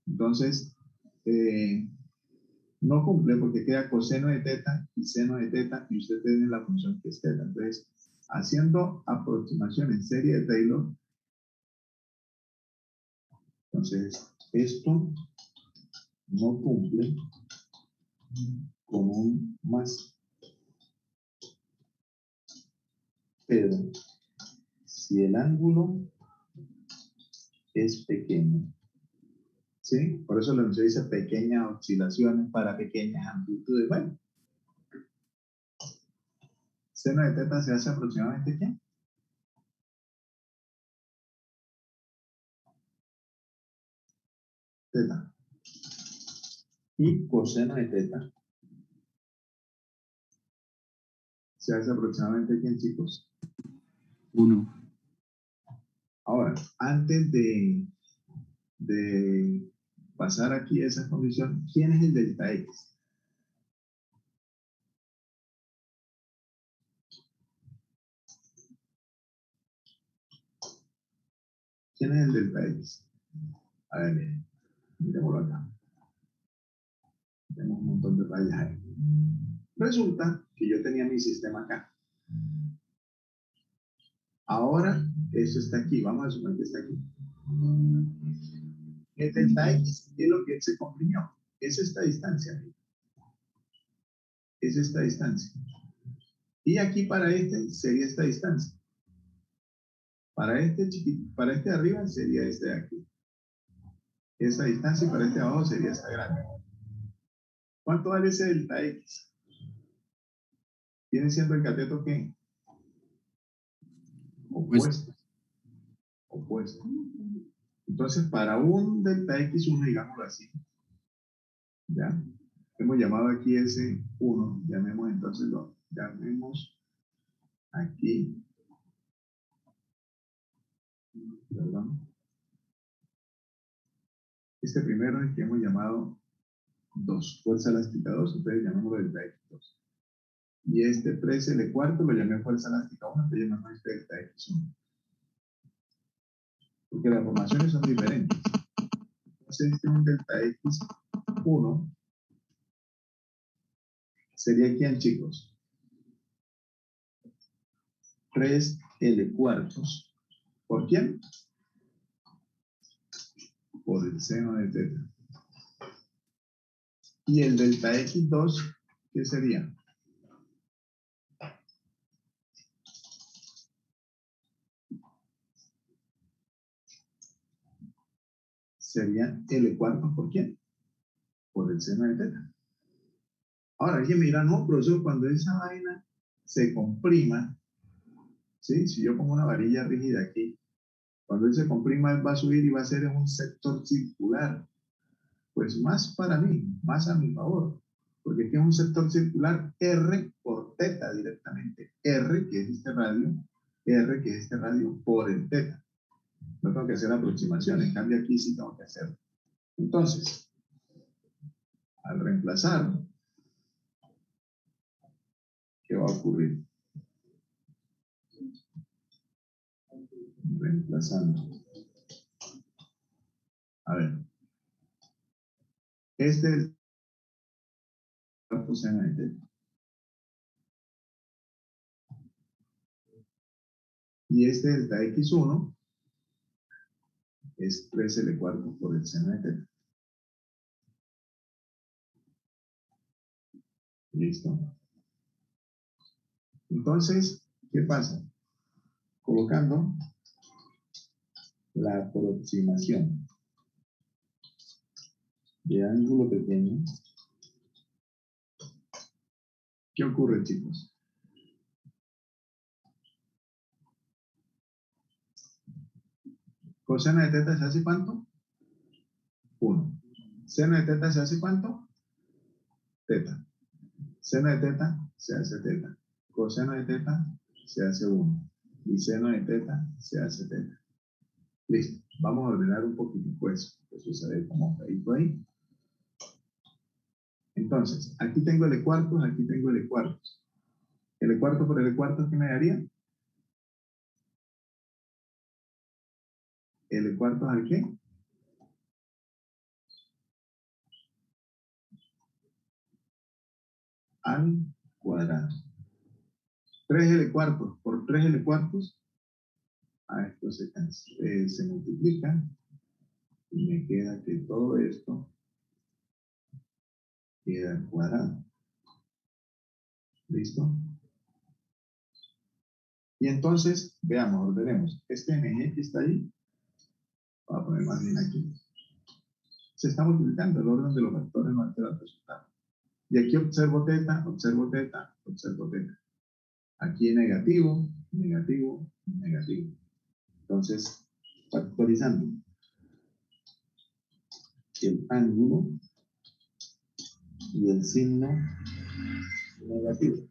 Entonces, no cumple porque queda coseno de teta y seno de teta, y usted tiene la función que es teta. Entonces, haciendo aproximación en serie de Taylor, entonces, esto no cumple con un más. Pero, si el ángulo es pequeño, ¿sí? Por eso se dice pequeñas oscilaciones para pequeñas amplitudes. Bueno, Seno de teta se hace aproximadamente ¿qué? Teta. Y coseno de teta se hace aproximadamente ¿quién, chicos? 1. Ahora, antes de pasar aquí a esa condición, ¿quién es el delta X? ¿Quién es el delta X? A ver, miren, miremoslo acá. Tenemos un montón de rayas ahí. Resulta que yo tenía mi sistema acá. Ahora, eso está aquí. Vamos a suponer que está aquí. El delta X es lo que se comprimió. Es esta distancia. Es esta distancia. Y aquí para este sería esta distancia. Para este chiquito, para este de arriba sería este de aquí. Esta distancia y para este de abajo sería esta grande. ¿Cuánto vale ese delta X? Viene siendo el cateto ¿qué? Opuesto. Opuesto. Entonces, para un delta X1, digámoslo así, ¿ya? Hemos llamado aquí ese 1, llamemos entonces llamemos aquí, perdón, este primero es el que hemos llamado 2, fuerza elástica 2, entonces llamémoslo delta X2. Y este 3L4 lo llamé fuerza elástica 1, entonces llamamos este delta X1. Porque las formaciones son diferentes. Entonces, este es un delta X1, sería ¿quién, chicos? 3L4. ¿Por quién? Por el seno de teta. Y el delta X2, ¿qué sería? Sería L4 ¿por quién? Por el seno de teta. Ahora, alguien me dirá, no, profesor, cuando esa vaina se comprima, ¿sí? Si yo pongo una varilla rígida aquí, cuando él se comprima, él va a subir y va a ser en un sector circular. Pues más para mí, más a mi favor, porque aquí es un sector circular R por teta directamente. R, que es este radio, R, que es este radio, por el teta. No tengo que hacer aproximaciones, en cambio aquí sí tengo que hacerlo. Entonces, al reemplazar, ¿qué va a ocurrir? Reemplazando. A ver. Este es el cuarto seno de teta. Y este delta X1 es 3L4 por el seno de teta. Listo. Entonces, ¿qué pasa? Colocando la aproximación de ángulo pequeño, ¿qué ocurre, chicos? Coseno de teta se hace ¿cuánto? 1. Seno de teta se hace ¿cuánto? Teta. Seno de teta se hace teta. Coseno de teta se hace 1. Y seno de teta se hace teta. Listo. Vamos a ordenar un poquitico eso. Eso se ve como feito ahí. Entonces, aquí tengo L cuartos, aquí tengo L cuartos. L cuarto por L cuartos, ¿qué me daría? L cuartos al qué? Al cuadrado. 3L cuartos por 3L cuartos. A esto se multiplica. Y me queda que todo esto queda al cuadrado. ¿Listo? Y entonces, veamos, ordenemos. Este MG que está ahí, voy a poner más bien aquí. Se está multiplicando, el orden de los factores no altera el resultado. Y aquí observo teta, observo teta, observo teta. Aquí negativo, negativo, negativo. Entonces, factorizando el ángulo y el signo negativo.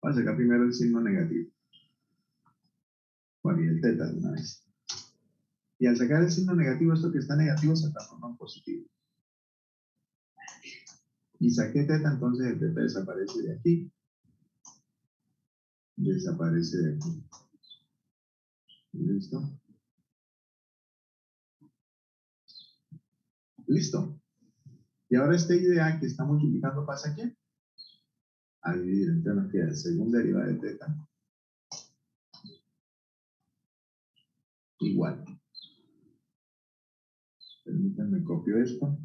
Vamos a sacar primero el signo negativo. Bueno, y el teta de una vez. Y al sacar el signo negativo, esto que está negativo se transforma en positivo. Y saqué teta, entonces el teta desaparece de aquí. Desaparece de aquí. ¿Listo? Listo. Y ahora esta idea que está multiplicando pasa aquí. A dividir, entonces nos queda segunda derivada de teta igual. Permítanme copio esto.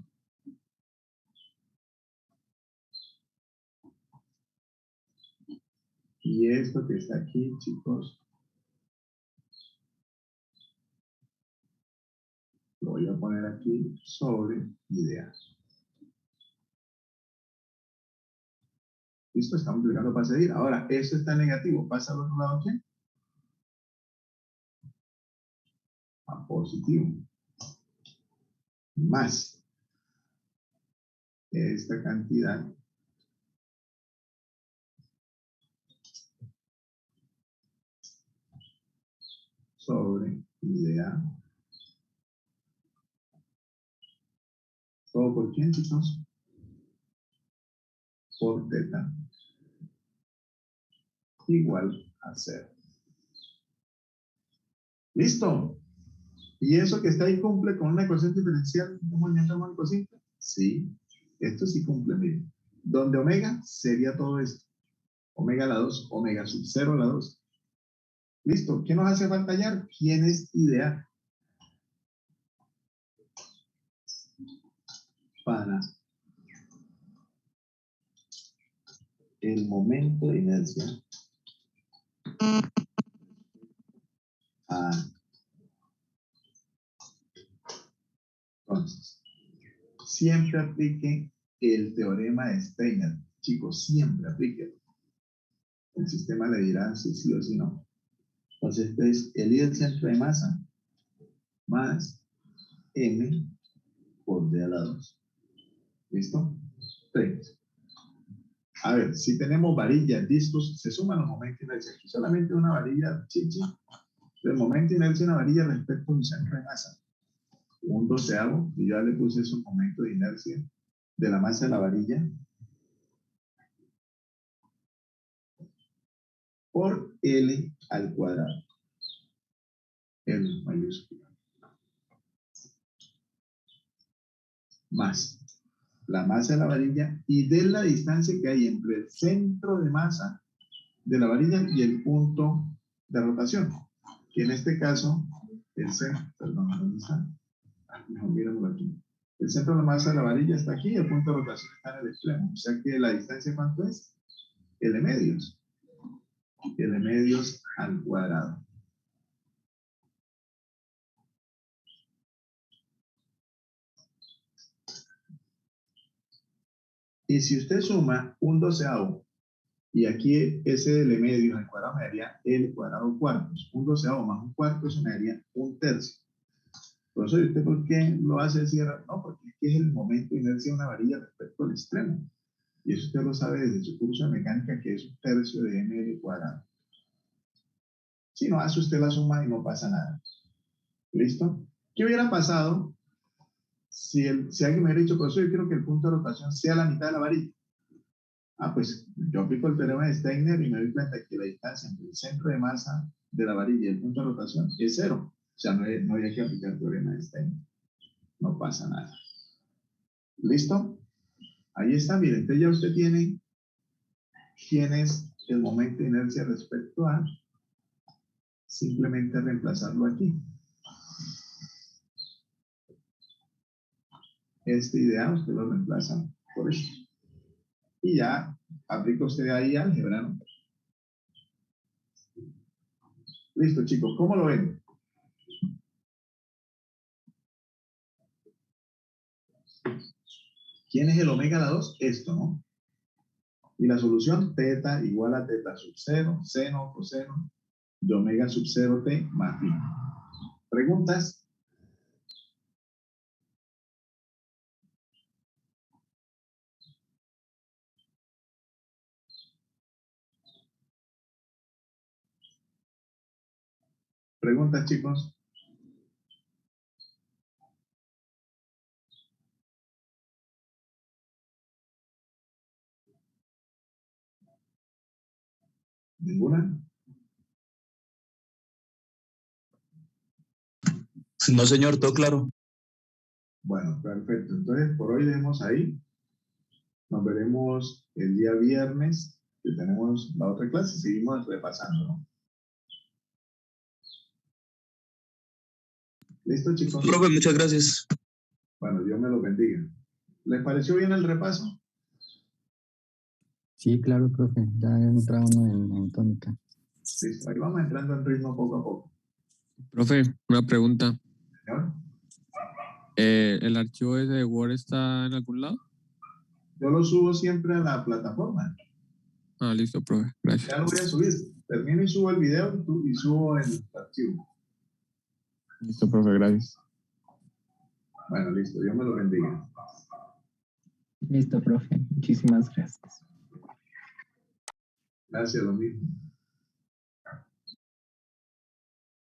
Y esto que está aquí, chicos, lo voy a poner aquí sobre idea. Listo, está multiplicando para seguir. Ahora, esto está negativo. ¿Pasa al otro lado qué? A positivo. Más esta cantidad sobre idea. ¿Todo por quién, chicos? Por teta. Igual a 0. ¿Listo? ¿Y eso que está ahí cumple con una ecuación diferencial de un movimiento armónico simple? Sí, esto sí cumple, miren. Donde omega sería todo esto. Omega a la 2, omega sub 0 a la 2. Listo, ¿qué nos hace falta hallar? ¿Quién es ideal para el momento de inercia entonces, siempre aplique el teorema de Steiner. Chicos, siempre aplique. El sistema le dirá si sí o si no. Entonces, este es el I del centro de masa más M por D a la 2. ¿Listo? 3. A ver, si tenemos varillas, discos, se suman los momentos de inercia. Aquí solamente una varilla, chichi. El momento de inercia de una varilla respecto a un centro de masa. Un doceavo, y yo ya le puse su momento de inercia de la masa de la varilla por L al cuadrado. L mayúscula. Más la masa de la varilla y de la distancia que hay entre el centro de masa de la varilla y el punto de rotación. Que en este caso, el centro, perdón, ¿dónde está? Mejor mirémoslo aquí. El centro de la masa de la varilla está aquí y el punto de rotación está en el extremo. O sea que la distancia, ¿cuánto es? L medios. L medios al cuadrado. Y si usted suma un doceavo, y aquí ese L medios al cuadrado me daría L cuadrado cuartos. Un doceavo más un cuarto, eso me daría un tercio. Por eso, ¿y usted por qué lo hace así? No, porque es el momento de inercia de una varilla respecto al extremo. Y eso usted lo sabe desde su curso de mecánica, que es un tercio de ml cuadrado. Si no, hace usted la suma y no pasa nada. ¿Listo? ¿Qué hubiera pasado si alguien me hubiera dicho, profesor, yo quiero que el punto de rotación sea la mitad de la varilla? Ah, pues yo aplico el teorema de Steiner y me doy cuenta que la distancia entre el centro de masa de la varilla y el punto de rotación es 0. O sea, no había que aplicar el teorema de Steiner. No pasa nada. ¿Listo? Ahí está, miren, entonces ya usted tiene quién es el momento de inercia respecto a simplemente reemplazarlo aquí. Este ideal usted lo reemplaza por esto. Y ya aplica usted ahí álgebra, ¿no? Listo, chicos, ¿cómo lo ven? ¿Quién es el omega a la 2? Esto, ¿no? Y la solución, teta igual a teta sub 0, seno, coseno, de omega sub 0 t más pi. ¿Preguntas? ¿Preguntas, chicos? ¿Ninguna? No, señor, todo claro. Bueno, perfecto. Entonces, por hoy dejemos ahí. Nos veremos el día viernes, que tenemos la otra clase. Seguimos repasando, ¿no? ¿Listo, chicos? Profe, muchas gracias. Bueno, Dios me lo bendiga. ¿Les pareció bien el repaso? Sí, claro, profe. Ya entra uno en tónica. Listo. Ahí vamos entrando en ritmo poco a poco. Profe, una pregunta. Señor, ¿El archivo ese de Word está en algún lado? yo lo subo siempre a la plataforma. Ah, listo, profe. Gracias. Ya lo voy a subir. Termino y subo el video y subo el archivo. Listo, profe, gracias. Bueno, listo. Dios me lo bendiga. Listo, profe. Muchísimas gracias. Gracias, lo mismo.